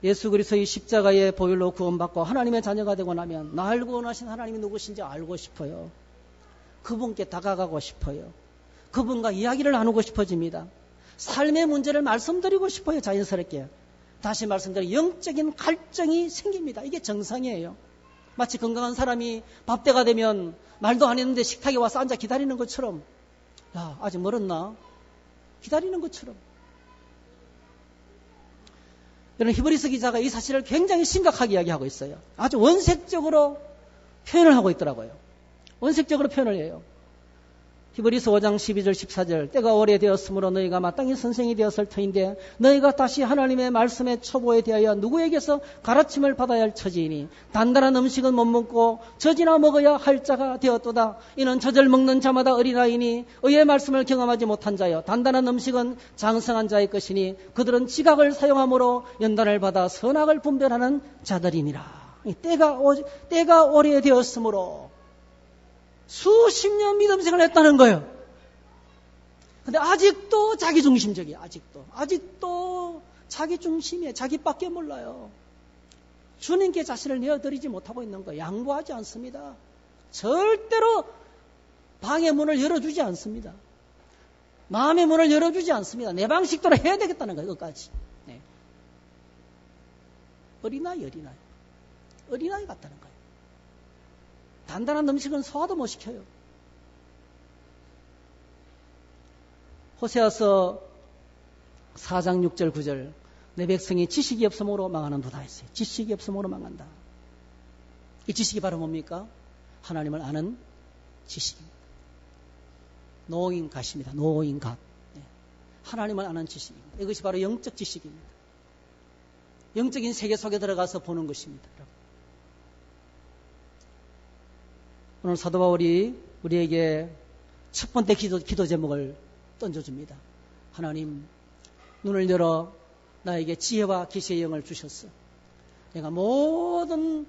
예수 그리스도의 십자가의 보혈로 구원받고 하나님의 자녀가 되고 나면 날 구원하신 하나님이 누구신지 알고 싶어요. 그분께 다가가고 싶어요. 그분과 이야기를 나누고 싶어집니다. 삶의 문제를 말씀드리고 싶어요. 자연스럽게. 다시 말씀드려, 영적인 갈증이 생깁니다. 이게 정상이에요. 마치 건강한 사람이 밥때가 되면 말도 안 했는데 식탁에 와서 앉아 기다리는 것처럼, 야, 아직 멀었나? 기다리는 것처럼. 여러분, 히브리서 기자가 이 사실을 굉장히 심각하게 이야기하고 있어요. 아주 원색적으로 표현을 하고 있더라고요. 원색적으로 표현을 해요. 히브리서 5장 12절 14절 때가 오래되었으므로 너희가 마땅히 선생이 되었을 터인데 너희가 다시 하나님의 말씀의 초보에 대하여 누구에게서 가르침을 받아야 할 처지이니 단단한 음식은 못 먹고 젖이나 먹어야 할 자가 되었도다. 이는 젖을 먹는 자마다 어린아이니 의의 말씀을 경험하지 못한 자여 단단한 음식은 장성한 자의 것이니 그들은 지각을 사용함으로 연단을 받아 선악을 분별하는 자들이니라. 때가 오래되었으므로 수십 년 믿음 생활을 했다는 거예요. 근데 아직도 자기중심적이에요. 아직도 자기중심이에요. 자기밖에 몰라요. 주님께 자신을 내어드리지 못하고 있는 거예요. 양보하지 않습니다. 절대로 방의 문을 열어주지 않습니다. 마음의 문을 열어주지 않습니다. 내 방식대로 해야 되겠다는 거예요. 끝까지. 네. 어린아이 같다는 거예요. 단단한 음식은 소화도 못 시켜요. 호세아서 4장 6절 9절 내 백성이 지식이 없음으로 망하는도다 했어요. 지식이 없음으로 망한다. 이 지식이 바로 뭡니까? 하나님을 아는 지식입니다. 노인갓입니다. 노인갓. 네. 하나님을 아는 지식입니다. 이것이 바로 영적 지식입니다. 영적인 세계 속에 들어가서 보는 것입니다. 오늘 사도 바울이 우리에게 첫 번째 기도 제목을 던져줍니다. 하나님, 눈을 열어 나에게 지혜와 계시의 영을 주셨어. 내가 모든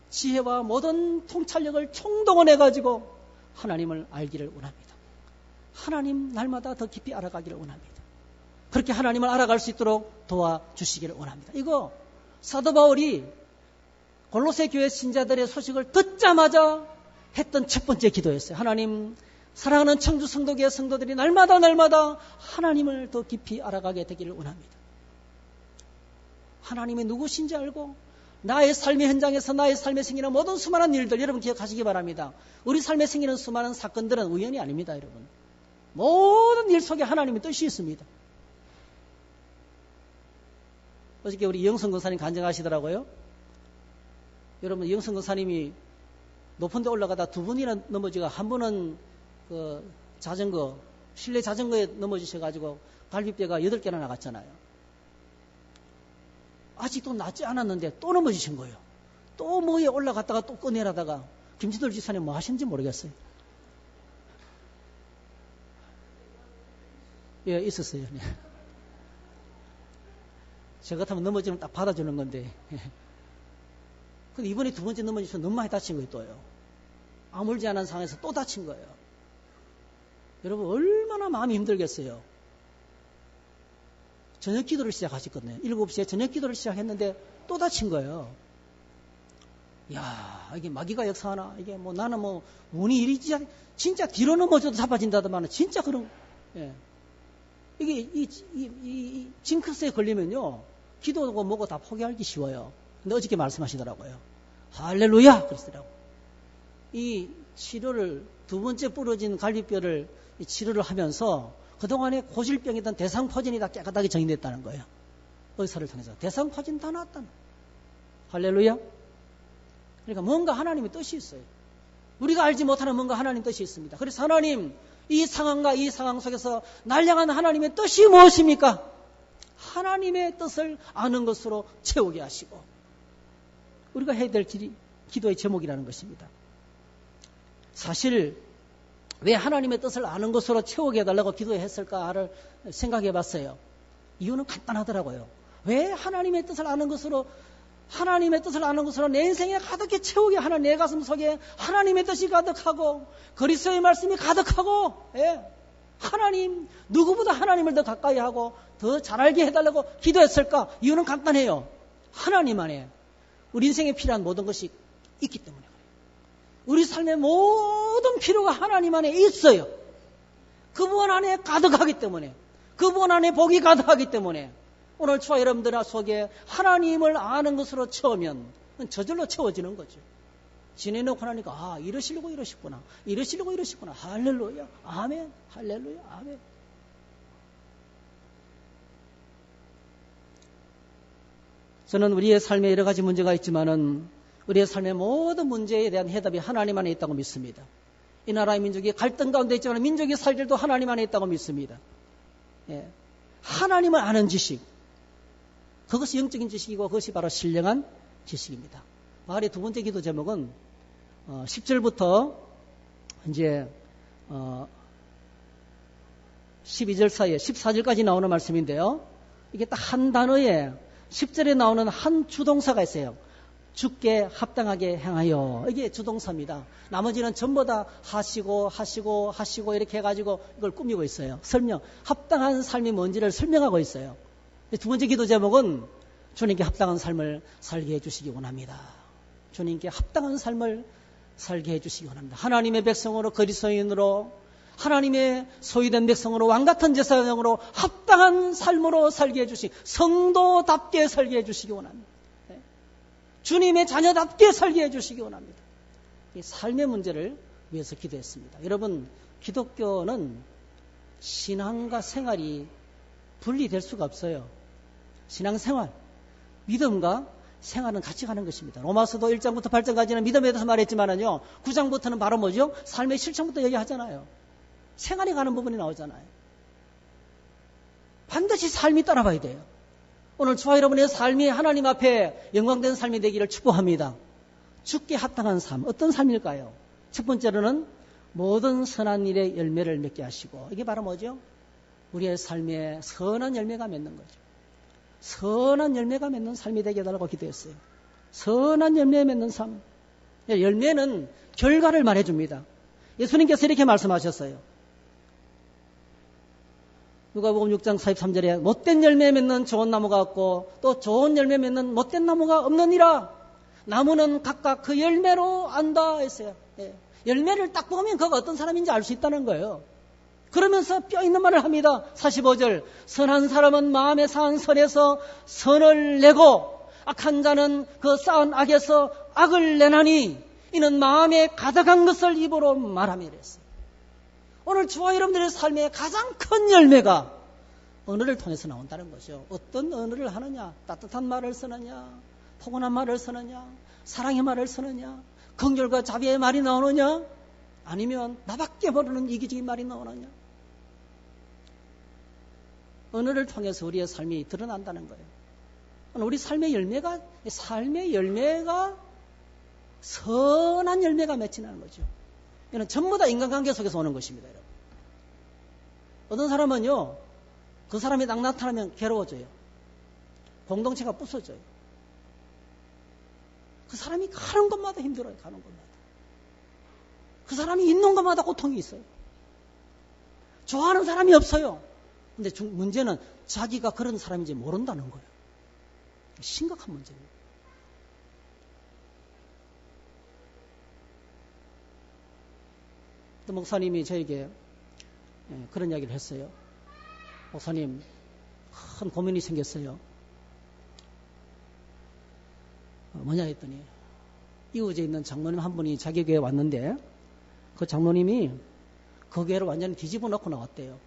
지혜와 모든 통찰력을 총동원해가지고 하나님을 알기를 원합니다. 하나님 날마다 더 깊이 알아가기를 원합니다. 그렇게 하나님을 알아갈 수 있도록 도와주시기를 원합니다. 이거 사도 바울이 골로새 교회 신자들의 소식을 듣자마자 했던 첫 번째 기도였어요. 하나님, 사랑하는 청주 성도교회 성도들이 날마다 하나님을 더 깊이 알아가게 되기를 원합니다. 하나님이 누구신지 알고 나의 삶의 현장에서 나의 삶에 생기는 모든 수많은 일들 여러분 기억하시기 바랍니다. 우리 삶에 생기는 수많은 사건들은 우연이 아닙니다. 여러분. 모든 일 속에 하나님의 뜻이 있습니다. 어저께 우리 이영선 권사님 간증하시더라고요. 여러분 이영선 권사님이 높은 데 올라가다 두 분이나 넘어지고 한 분은 그 자전거 실내 자전거에 넘어지셔가지고 갈비뼈가 8개나 나갔잖아요. 아직도 낫지 않았는데 또 넘어지신 거예요. 또 뭐에 올라갔다가 또 꺼내라다가 김진돌 지사님 뭐 하시는지 모르겠어요. 예, 있었어요. 네. 저 같으면 넘어지면 딱 받아주는 건데. 근데 이번에 두 번째 넘어지셔서 너무 많이 다친 거예요, 또요. 아물지 않은 상황에서 또 다친 거예요. 여러분, 얼마나 마음이 힘들겠어요. 저녁 기도를 시작하셨거든요. 7시에 저녁 기도를 시작했는데 또 다친 거예요. 이야, 이게 마귀가 역사하나? 이게 뭐 나는 뭐 운이 이리 진짜 뒤로 넘어져도 자빠진다더만 진짜 그런, 예. 이게 이 징크스에 걸리면요. 기도하고 뭐고 다 포기하기 쉬워요. 근데 어저께 말씀하시더라고요. 할렐루야! 그러시더라고요. 이 치료를, 두 번째 부러진 갈비뼈를 치료를 하면서 그동안에 고질병이던 대상포진이 다 깨끗하게 정리됐다는 거예요. 의사를 통해서. 대상포진 다 나왔다는 거예요. 할렐루야! 그러니까 뭔가 하나님의 뜻이 있어요. 우리가 알지 못하는 뭔가 하나님의 뜻이 있습니다. 그래서 하나님, 이 상황과 이 상황 속에서 날 향한 하나님의 뜻이 무엇입니까? 하나님의 뜻을 아는 것으로 채우게 하시고 우리가 해야 될 길이 기도의 제목이라는 것입니다. 사실 왜 하나님의 뜻을 아는 것으로 채우게 해달라고 기도했을까를 생각해 봤어요. 이유는 간단하더라고요. 왜 하나님의 뜻을 아는 것으로 내 인생에 가득히 채우게 하는 내 가슴 속에 하나님의 뜻이 가득하고 그리스도의 말씀이 가득하고, 예. 하나님, 누구보다 하나님을 더 가까이 하고 더 잘 알게 해달라고 기도했을까? 이유는 간단해요. 하나님 안에 우리 인생에 필요한 모든 것이 있기 때문에 그래요. 우리 삶의 모든 필요가 하나님 안에 있어요. 그분 안에 가득하기 때문에, 그분 안에 복이 가득하기 때문에 오늘 저와 여러분들 속에 하나님을 아는 것으로 채우면 저절로 채워지는 거죠. 지내놓고 나니까 아, 이러시려고 이러시구나. 할렐루야, 아멘. 할렐루야, 아멘. 저는 우리의 삶에 여러 가지 문제가 있지만은 우리의 삶의 모든 문제에 대한 해답이 하나님 안에 있다고 믿습니다. 이 나라의 민족이 갈등 가운데 있지만 민족이 살 길도 하나님 안에 있다고 믿습니다. 예. 하나님을 아는 지식, 그것이 영적인 지식이고 그것이 바로 신령한 지식입니다. 바울의 두 번째 기도 제목은 10절부터 이제 12절 사이에 14절까지 나오는 말씀인데요. 이게 딱 한 단어에 10절에 나오는 한 주동사가 있어요. 주께 합당하게 행하여. 이게 주동사입니다. 나머지는 전부 다 하시고 이렇게 해가지고 이걸 꾸미고 있어요. 합당한 삶이 뭔지를 설명하고 있어요. 두 번째 기도 제목은 주님께 합당한 삶을 살게 해주시기 원합니다. 주님께 합당한 삶을 살게 해주시기 원합니다. 하나님의 백성으로, 그리스도인으로, 하나님의 소유된 백성으로, 왕같은 제사장으로 합당한 삶으로 살게 해주시기, 성도답게 살게 해주시기 원합니다. 주님의 자녀답게 살게 해주시기 원합니다. 이 삶의 문제를 위해서 기도했습니다. 여러분, 기독교는 신앙과 생활이 분리될 수가 없어요. 신앙생활, 믿음과 생활은 같이 가는 것입니다. 로마서도 1장부터 8장까지는 믿음에 대해서 말했지만은요, 9장부터는 바로 뭐죠? 삶의 실천부터 얘기하잖아요. 생활이 가는 부분이 나오잖아요. 반드시 삶이 따라가야 돼요. 오늘 저와 여러분의 삶이 하나님 앞에 영광된 삶이 되기를 축복합니다. 주께 합당한 삶, 어떤 삶일까요? 첫 번째로는 모든 선한 일의 열매를 맺게 하시고, 이게 바로 뭐죠? 우리의 삶에 선한 열매가 맺는 거죠. 선한 열매가 맺는 삶이 되게 해달라고 기도했어요. 선한 열매 맺는 삶. 열매는 결과를 말해줍니다. 예수님께서 이렇게 말씀하셨어요. 누가복음 6장 43절에 못된 열매 맺는 좋은 나무가 없고 또 좋은 열매 맺는 못된 나무가 없느니라. 나무는 각각 그 열매로 안다 했어요. 예. 열매를 딱 보면 그가 어떤 사람인지 알 수 있다는 거예요. 그러면서 뼈 있는 말을 합니다. 45절, 선한 사람은 마음에 쌓은 선에서 선을 내고 악한 자는 그 쌓은 악에서 악을 내나니 이는 마음에 가득한 것을 입으로 말하며 이랬어요. 오늘 저와 여러분들의 삶의 가장 큰 열매가 언어를 통해서 나온다는 거죠. 어떤 언어를 하느냐, 따뜻한 말을 쓰느냐, 포근한 말을 쓰느냐, 사랑의 말을 쓰느냐, 긍휼과 자비의 말이 나오느냐, 아니면 나밖에 모르는 이기적인 말이 나오느냐. 언어를 통해서 우리의 삶이 드러난다는 거예요. 우리 삶의 열매가 선한 열매가 맺히는 거죠. 이는 전부 다 인간관계 속에서 오는 것입니다, 여러분. 어떤 사람은요, 그 사람이 딱 나타나면 괴로워져요. 공동체가 부서져요. 그 사람이 가는 곳마다 힘들어요, 가는 곳마다. 그 사람이 있는 곳마다 고통이 있어요. 좋아하는 사람이 없어요. 근데 문제는 자기가 그런 사람인지 모른다는 거예요. 심각한 문제입니다. 또 목사님이 저에게 그런 이야기를 했어요. 목사님, 큰 고민이 생겼어요. 뭐냐 했더니 이웃에 있는 장로님 한 분이 자기 교회에 왔는데 그 장로님이 그 교회를 완전히 뒤집어 놓고 나왔대요.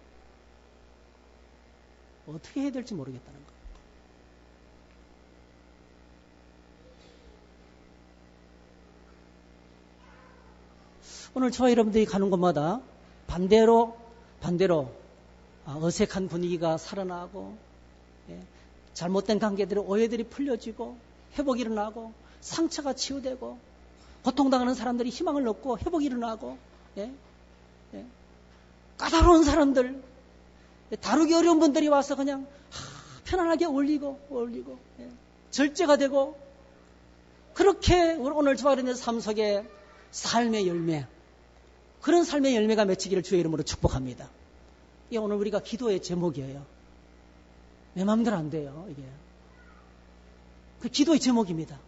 어떻게 해야 될지 모르겠다는 거예요. 오늘 저와 여러분들이 가는 곳마다 반대로 어색한 분위기가 살아나고, 잘못된 관계들이, 오해들이 풀려지고, 회복이 일어나고, 상처가 치유되고, 고통당하는 사람들이 희망을 얻고 회복이 일어나고, 까다로운 사람들, 다루기 어려운 분들이 와서 그냥 편안하게 올리고 절제가 되고, 그렇게 오늘 저와 여러분의 삶 속에 삶의 열매, 그런 삶의 열매가 맺히기를 주의 이름으로 축복합니다. 이게 오늘 우리가 기도의 제목이에요. 내 마음대로 안 돼요, 이게. 그 기도의 제목입니다.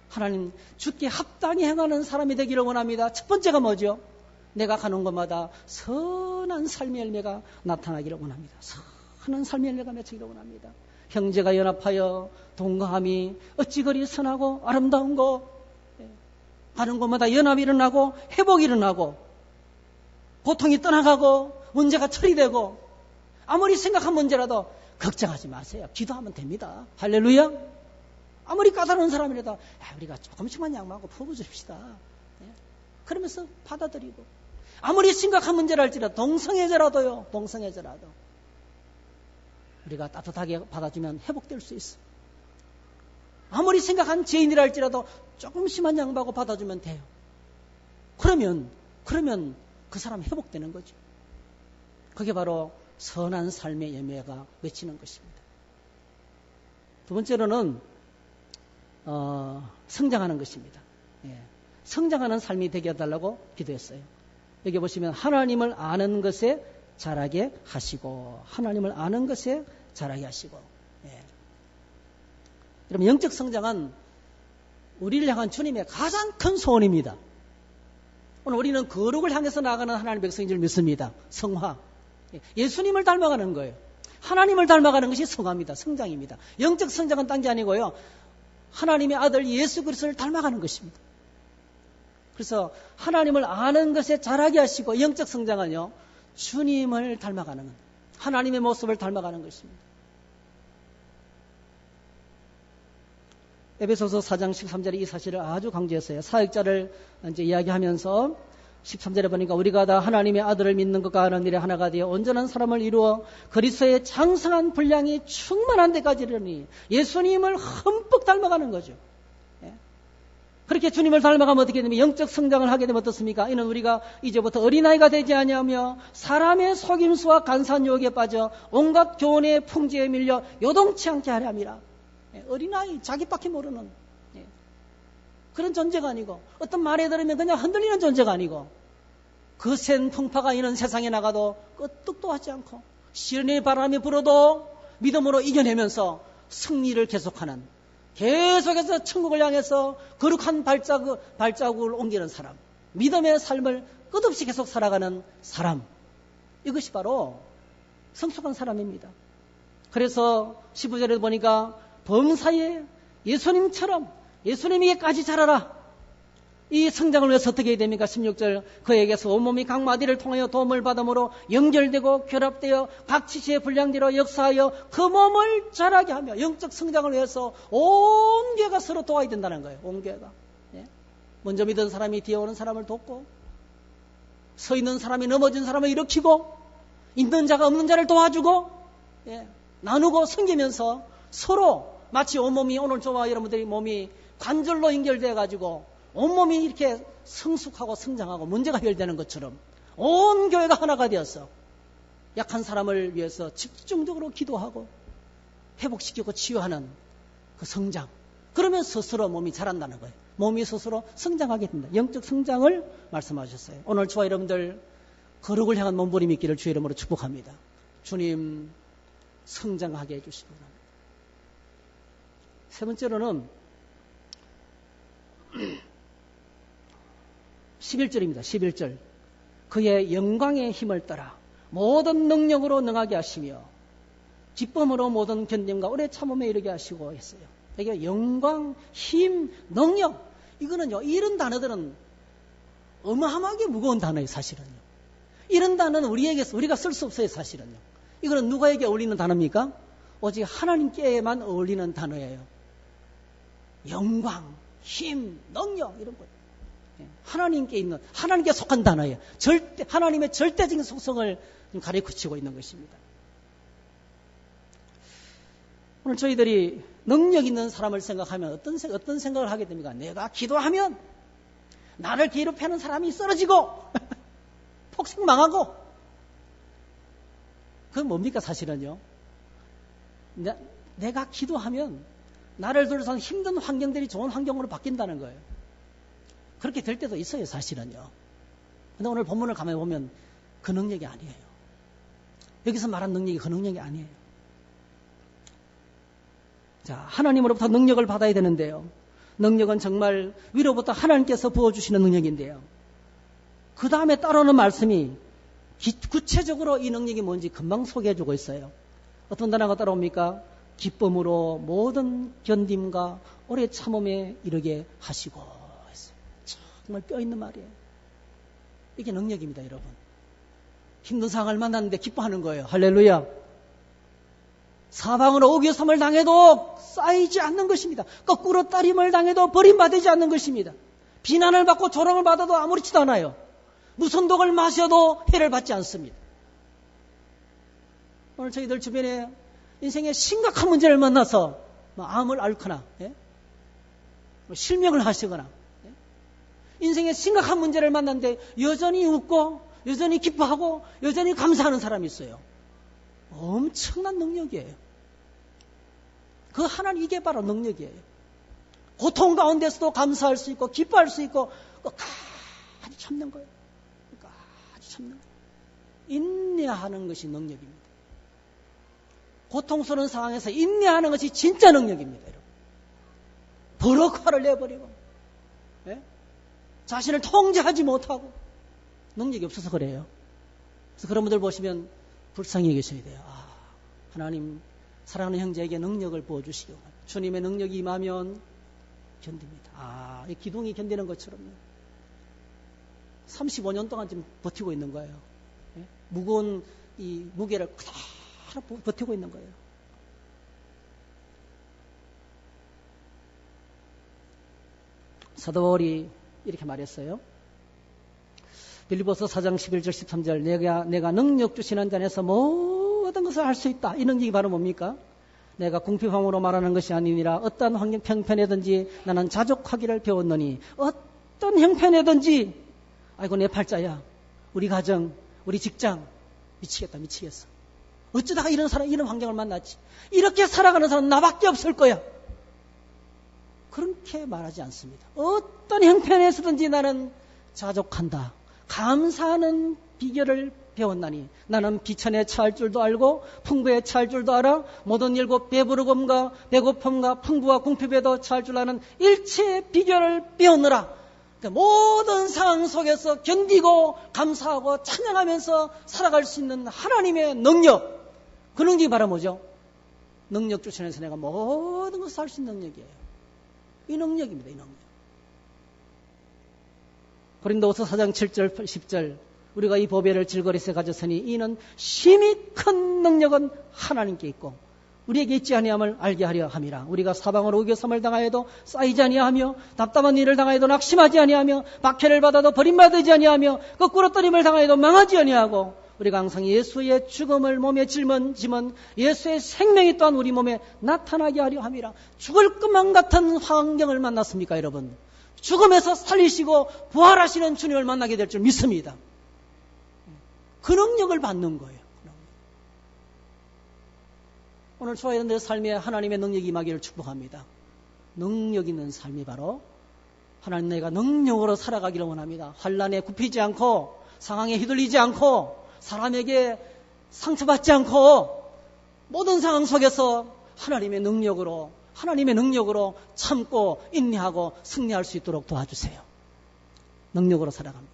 하나님, 주께 합당히 행하는 사람이 되기를 원합니다. 첫 번째가 뭐죠? 내가 가는 곳마다 선한 삶의 열매가 나타나기를 원합니다. 선한 삶의 열매가 맺히기를 원합니다. 형제가 연합하여 동거함이 어찌 그리 선하고 아름다운 거. 가는 곳마다 연합이 일어나고 회복이 일어나고 고통이 떠나가고 문제가 처리되고, 아무리 생각한 문제라도 걱정하지 마세요. 기도하면 됩니다. 할렐루야. 아무리 까다로운 사람이라도 우리가 조금씩만 양보하고 품어줍시다. 예? 그러면서 받아들이고 아무리 심각한 문제라 할지라도 동성애자라도요. 동성애자라도 우리가 따뜻하게 받아주면 회복될 수 있어. 아무리 심각한 죄인이라 할지라도 조금씩만 양보하고 받아주면 돼요. 그러면 그 사람 회복되는 거죠. 그게 바로 선한 삶의 예매가 맺히는 것입니다. 두 번째로는 성장하는 것입니다. 예. 성장하는 삶이 되게 해달라고 기도했어요. 여기 보시면 하나님을 아는 것에 자라게 하시고 하나님을 아는 것에 자라게 하시고 예. 여러분 영적 성장은 우리를 향한 주님의 가장 큰 소원입니다. 오늘 우리는 거룩을 향해서 나아가는 하나님의 백성인 줄 믿습니다. 성화. 예수님을 닮아가는 거예요. 하나님을 닮아가는 것이 성화입니다. 성장입니다. 영적 성장은 딴 게 아니고요. 하나님의 아들 예수 그리스도를 닮아가는 것입니다. 그래서 하나님을 아는 것에 자라게 하시고 영적 성장은요. 주님을 닮아가는 것. 하나님의 모습을 닮아가는 것입니다. 에베소서 4장 13절에 이 사실을 아주 강조했어요. 사역자를 이제 이야기하면서 13절에 보니까 우리가 다 하나님의 아들을 믿는 것과 아는 일에 하나가 되어 온전한 사람을 이루어 그리스도의 장성한 분량이 충만한 데까지 이르니 예수님을 흠뻑 닮아가는 거죠. 예. 그렇게 주님을 닮아가면 어떻게 되면 영적 성장을 하게 되면 어떻습니까? 이는 우리가 이제부터 어린아이가 되지 아니하며 사람의 속임수와 간사한 유혹에 빠져 온갖 교훈의 풍지에 밀려 요동치 않게 하려 함이라. 어린아이 자기밖에 모르는 그런 존재가 아니고 어떤 말에 들으면 그냥 흔들리는 존재가 아니고 거센 풍파가 있는 세상에 나가도 끄떡도 하지 않고 시련의 바람이 불어도 믿음으로 이겨내면서 승리를 계속하는 계속해서 천국을 향해서 거룩한 발자국을 옮기는 사람 믿음의 삶을 끝없이 계속 살아가는 사람 이것이 바로 성숙한 사람입니다. 그래서 15절에 보니까 범사에 예수님처럼 예수님에게까지 자라라. 이 성장을 위해서 어떻게 해야 됩니까? 16절 그에게서 온몸이 각 마디를 통하여 도움을 받음으로 연결되고 결합되어 각 지시의 분량대로 역사하여 그 몸을 자라게 하며 영적 성장을 위해서 온 교회가 서로 도와야 된다는 거예요. 온 교회가. 예? 먼저 믿은 사람이 뒤에 오는 사람을 돕고 서 있는 사람이 넘어진 사람을 일으키고 있는 자가 없는 자를 도와주고 예? 나누고 섬기면서 서로 마치 온몸이 오늘 저와 여러분들이 몸이 관절로 연결되어 가지고 온몸이 이렇게 성숙하고 성장하고 문제가 해결되는 것처럼 온 교회가 하나가 되어서 약한 사람을 위해서 집중적으로 기도하고 회복시키고 치유하는 그 성장. 그러면 스스로 몸이 자란다는 거예요. 몸이 스스로 성장하게 됩니다. 영적 성장을 말씀하셨어요. 오늘 저와 여러분들 거룩을 향한 몸부림이 있기를 주의 이름으로 축복합니다. 주님 성장하게 해주시기 바랍니다. 세 번째로는 11절입니다. 11절. 그의 영광의 힘을 따라 모든 능력으로 능하게 하시며 기쁨으로 모든 견딤과 오래 참음에 이르게 하시고 했어요. 이게 영광, 힘, 능력 이거는요. 이런 단어들은 어마어마하게 무거운 단어예요. 사실은요. 이런 단어는 우리가 쓸 수 없어요. 사실은요. 이거는 누구에게 어울리는 단어입니까? 오직 하나님께만 어울리는 단어예요. 영광, 힘, 능력 이런 거 하나님께 있는 하나님께 속한 단어예요. 하나님의 절대적인 속성을 가리키고 있는 것입니다. 오늘 저희들이 능력 있는 사람을 생각하면 어떤 생각을 하게 됩니까? 내가 기도하면 나를 괴롭히는 사람이 쓰러지고 폭삭 망하고 그건 뭡니까 사실은요? 내가 기도하면 나를 둘러싼 힘든 환경들이 좋은 환경으로 바뀐다는 거예요. 그렇게 될 때도 있어요, 사실은요. 근데 오늘 본문을 가만히 보면 그 능력이 아니에요. 여기서 말한 능력이 그 능력이 아니에요. 자, 하나님으로부터 능력을 받아야 되는데요. 능력은 정말 위로부터 하나님께서 부어주시는 능력인데요. 그 다음에 따라오는 말씀이 구체적으로 이 능력이 뭔지 금방 소개해주고 있어요. 어떤 단어가 따라옵니까? 기쁨으로 모든 견딤과 오래 참음에 이르게 하시고 했어요. 정말 뼈 있는 말이에요. 이게 능력입니다, 여러분. 힘든 상황을 만났는데 기뻐하는 거예요. 할렐루야. 사방으로 오교삼을 당해도 쌓이지 않는 것입니다. 거꾸로 따림을 당해도 버림받지 않는 것입니다. 비난을 받고 조롱을 받아도 아무렇지도 않아요. 무슨 독을 마셔도 해를 받지 않습니다. 오늘 저희들 주변에 인생의 심각한 문제를 만나서 암을 앓거나 실명을 하시거나 인생의 심각한 문제를 만났는데 여전히 웃고 여전히 기뻐하고 여전히 감사하는 사람이 있어요. 엄청난 능력이에요. 그 하나님, 이게 바로 능력이에요. 고통 가운데서도 감사할 수 있고 기뻐할 수 있고 끝까지 참는 거예요. 끝까지 참는 거예요. 인내하는 것이 능력입니다. 고통스러운 상황에서 인내하는 것이 진짜 능력입니다. 여러분. 버럭 화를 내버리고 자신을 통제하지 못하고 능력이 없어서 그래요. 그래서 그런 분들 보시면 불쌍히 계셔야 돼요. 하나님 사랑하는 형제에게 능력을 부어주시기 바랍니다. 주님의 능력이 임하면 견딥니다. 이 기둥이 견디는 것처럼요. 35년 동안 지금 버티고 있는 거예요. 무거운 이 무게를 그대로 버티고 있는 거예요. 사도 바울이 이렇게 말했어요. 빌립보서 4장 11절 13절 내가 능력 주시는 자 안에서 모든 것을 할 수 있다. 이 능력이 바로 뭡니까? 내가 궁핍함으로 말하는 것이 아니니라 어떤 환경 형편에든지 나는 자족하기를 배웠느니 어떤 형편에든지 아이고 내 팔자야 우리 가정 우리 직장 미치겠어. 어쩌다가 이런 사람 이런 환경을 만났지. 이렇게 살아가는 사람은 나밖에 없을 거야. 그렇게 말하지 않습니다. 어떤 형편에서든지 나는 자족한다. 감사하는 비결을 배웠나니 나는 비천에 처할 줄도 알고 풍부에 처할 줄도 알아 모든 일곱 배부르금과 배고픔과 풍부와 궁핍에도 처할 줄 아는 일체의 비결을 배우느라. 그러니까 모든 상황 속에서 견디고 감사하고 찬양하면서 살아갈 수 있는 하나님의 능력. 그 능력이 바로 뭐죠? 능력 주시면서 내가 모든 것을 할 수 있는 능력이에요. 이 능력입니다. 이 능력. 고린도후서 4장 7절 10절 우리가 이 보배를 질거리세 가졌으니 이는 심히 큰 능력은 하나님께 있고 우리에게 있지 아니함을 알게 하려 함이라. 우리가 사방으로 우겨섬을 당하여도 쌓이지 아니하며 답답한 일을 당하여도 낙심하지 아니하며 박해를 받아도 버림받지 아니하며 거꾸로 떨림을 당하여도 망하지 아니하고 우리가 항상 예수의 죽음을 몸에 짊은 예수의 생명이 또한 우리 몸에 나타나게 하려 함이라. 죽을 것만 같은 환경을 만났습니까 여러분? 죽음에서 살리시고 부활하시는 주님을 만나게 될 줄 믿습니다. 그 능력을 받는 거예요. 오늘 저희들의 삶에 하나님의 능력이 임하기를 축복합니다. 능력 있는 삶이 바로 하나님 내가 능력으로 살아가기를 원합니다. 환난에 굽히지 않고 상황에 휘둘리지 않고 사람에게 상처받지 않고 모든 상황 속에서 하나님의 능력으로 참고 인내하고 승리할 수 있도록 도와주세요. 능력으로 살아갑니다.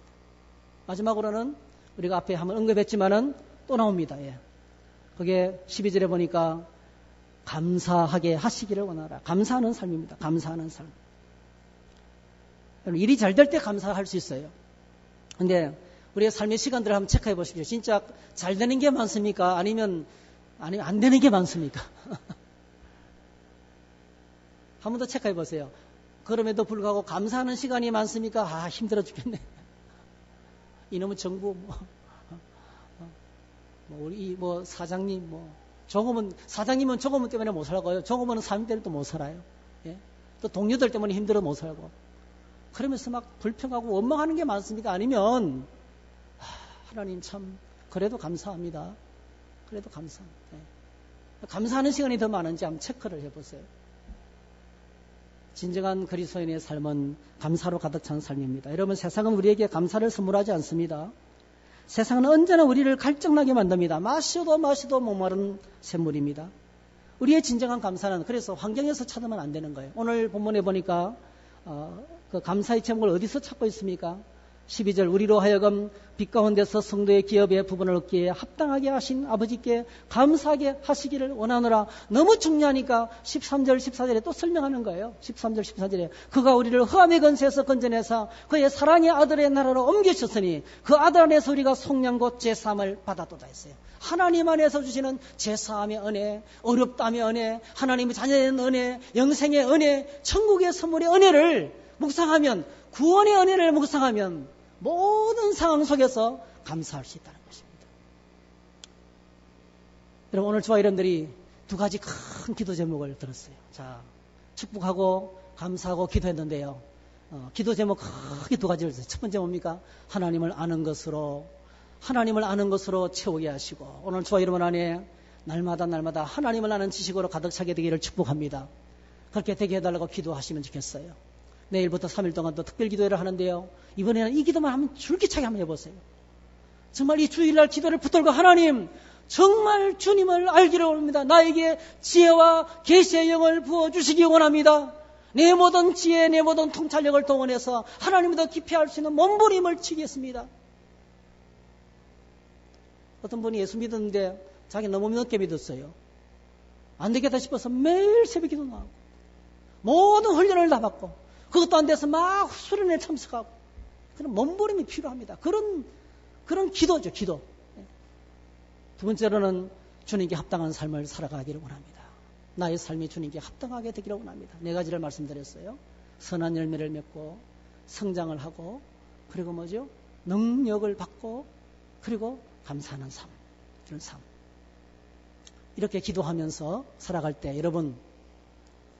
마지막으로는 우리가 앞에 한번 언급했지만은 또 나옵니다. 그게 12절에 보니까 감사하게 하시기를 원하라. 감사하는 삶입니다. 감사하는 삶. 일이 잘 될 때 감사할 수 있어요. 근데 우리의 삶의 시간들을 한번 체크해 보십시오. 진짜 잘 되는 게 많습니까? 아니면 안 되는 게 많습니까? 한 번 더 체크해 보세요. 그럼에도 불구하고 감사하는 시간이 많습니까? 힘들어 죽겠네. 이놈의 정부, 우리 사장님, 사장님은 저거문 때문에 못 살고요. 저거문은 사람 때문에 또 못 살아요. 또 동료들 때문에 힘들어 못 살고. 그러면서 막 불평하고 원망하는 게 많습니까? 아니면, 하나님 참, 그래도 감사합니다. 그래도 감사합니다. 감사하는 시간이 더 많은지 한번 체크를 해보세요. 진정한 그리스도인의 삶은 감사로 가득 찬 삶입니다. 여러분, 세상은 우리에게 감사를 선물하지 않습니다. 세상은 언제나 우리를 갈증나게 만듭니다. 마셔도 목마른 샘물입니다. 우리의 진정한 감사는 그래서 환경에서 찾으면 안 되는 거예요. 오늘 본문에 보니까 그 감사의 제목을 어디서 찾고 있습니까? 12절 우리로 하여금 빛 가운데서 성도의 기업의 부분을 얻기에 합당하게 하신 아버지께 감사하게 하시기를 원하노라. 너무 중요하니까 13절 14절에 또 설명하는 거예요. 13절 14절에 그가 우리를 흑암의 권세에서 건져내사 그의 사랑의 아들의 나라로 옮기셨으니 그 아들 안에서 우리가 속량 곧 제사함을 받았도다 했어요. 하나님 안에서 주시는 제사함의 은혜, 어렵다함의 은혜, 하나님의 자녀된 은혜, 영생의 은혜, 천국의 선물의 은혜를 묵상하면, 구원의 은혜를 묵상하면 모든 상황 속에서 감사할 수 있다는 것입니다. 여러분, 오늘 저와 여러분들이 두 가지 큰 기도 제목을 들었어요. 자, 축복하고 감사하고 기도했는데요. 기도 제목 크게 두 가지를 들었어요. 첫 번째 뭡니까? 하나님을 아는 것으로 채우게 하시고, 오늘 저와 여러분 안에 날마다 하나님을 아는 지식으로 가득 차게 되기를 축복합니다. 그렇게 되게 해달라고 기도하시면 좋겠어요. 내일부터 3일 동안 또 특별 기도회를 하는데요. 이번에는 이 기도만 한번 줄기차게 한번 해보세요. 정말 이 주일날 기도를 붙들고 하나님, 정말 주님을 알기를 원합니다. 나에게 지혜와 계시의 영을 부어주시기 원합니다. 내 모든 지혜, 내 모든 통찰력을 동원해서 하나님을 더 깊이 알 수 있는 몸부림을 치겠습니다. 어떤 분이 예수 믿었는데 자기 너무 늦게 믿었어요. 안 되겠다 싶어서 매일 새벽 기도 나가고 모든 훈련을 다 받고 그것도 안 돼서 막 수련회에 참석하고 그런 몸부림이 필요합니다. 그런 기도죠, 기도. 두 번째로는 주님께 합당한 삶을 살아가기를 원합니다. 나의 삶이 주님께 합당하게 되기를 원합니다. 네 가지를 말씀드렸어요. 선한 열매를 맺고 성장을 하고 그리고 뭐죠? 능력을 받고 그리고 감사하는 삶, 이런 삶. 이렇게 기도하면서 살아갈 때 여러분,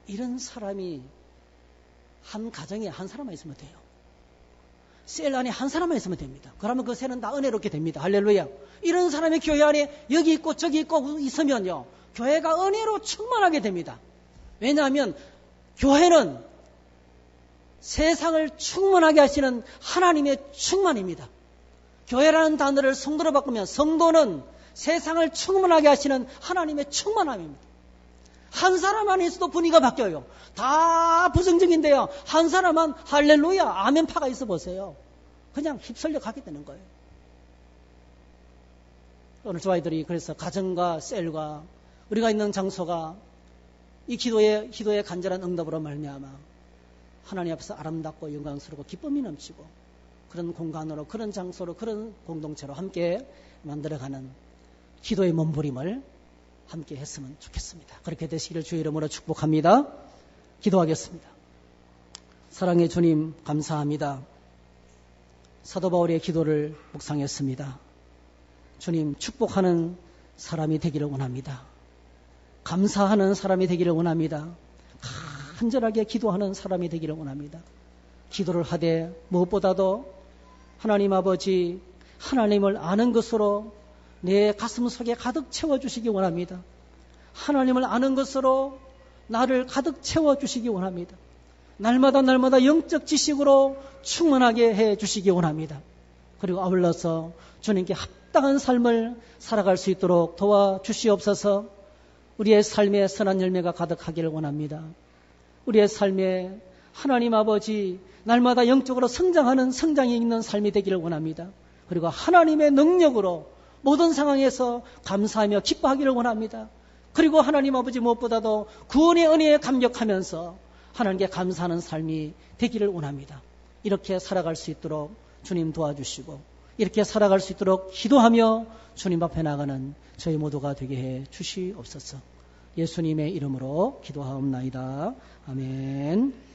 이런 사람이 한 가정에 한 사람만 있으면 돼요. 셀 안에 한 사람만 있으면 됩니다. 그러면 그 셀은 다 은혜롭게 됩니다. 할렐루야. 이런 사람이 교회 안에 여기 있고 저기 있고 있으면요, 교회가 은혜로 충만하게 됩니다. 왜냐하면 교회는 세상을 충만하게 하시는 하나님의 충만입니다. 교회라는 단어를 성도로 바꾸면 성도는 세상을 충만하게 하시는 하나님의 충만함입니다. 한 사람 안에 있어도 분위기가 바뀌어요. 다 부정적인데요, 한 사람만 할렐루야 아멘파가 있어 보세요. 그냥 휩쓸려 가게 되는 거예요. 오늘 저와 아이들이 그래서 가정과 셀과 우리가 있는 장소가 이 기도의 간절한 응답으로 말미암아 하나님 앞에서 아름답고 영광스럽고 기쁨이 넘치고 그런 공간으로, 그런 장소로, 그런 공동체로 함께 만들어가는 기도의 몸부림을 함께 했으면 좋겠습니다. 그렇게 되시기를 주의 이름으로 축복합니다. 기도하겠습니다. 사랑의 주님, 감사합니다. 사도 바울의 기도를 묵상했습니다. 주님, 축복하는 사람이 되기를 원합니다. 감사하는 사람이 되기를 원합니다. 간절하게 기도하는 사람이 되기를 원합니다. 기도를 하되 무엇보다도 하나님 아버지, 하나님을 아는 것으로 내 가슴 속에 가득 채워주시기 원합니다. 하나님을 아는 것으로 나를 가득 채워주시기 원합니다. 날마다 영적 지식으로 충만하게 해주시기 원합니다. 그리고 아울러서 주님께 합당한 삶을 살아갈 수 있도록 도와주시옵소서. 우리의 삶에 선한 열매가 가득하기를 원합니다. 우리의 삶에 하나님 아버지, 날마다 영적으로 성장하는 성장이 있는 삶이 되기를 원합니다. 그리고 하나님의 능력으로 모든 상황에서 감사하며 기뻐하기를 원합니다. 그리고 하나님 아버지 무엇보다도 구원의 은혜에 감격하면서 하나님께 감사하는 삶이 되기를 원합니다. 이렇게 살아갈 수 있도록 주님 도와주시고, 이렇게 살아갈 수 있도록 기도하며 주님 앞에 나가는 저희 모두가 되게 해 주시옵소서. 예수님의 이름으로 기도하옵나이다. 아멘.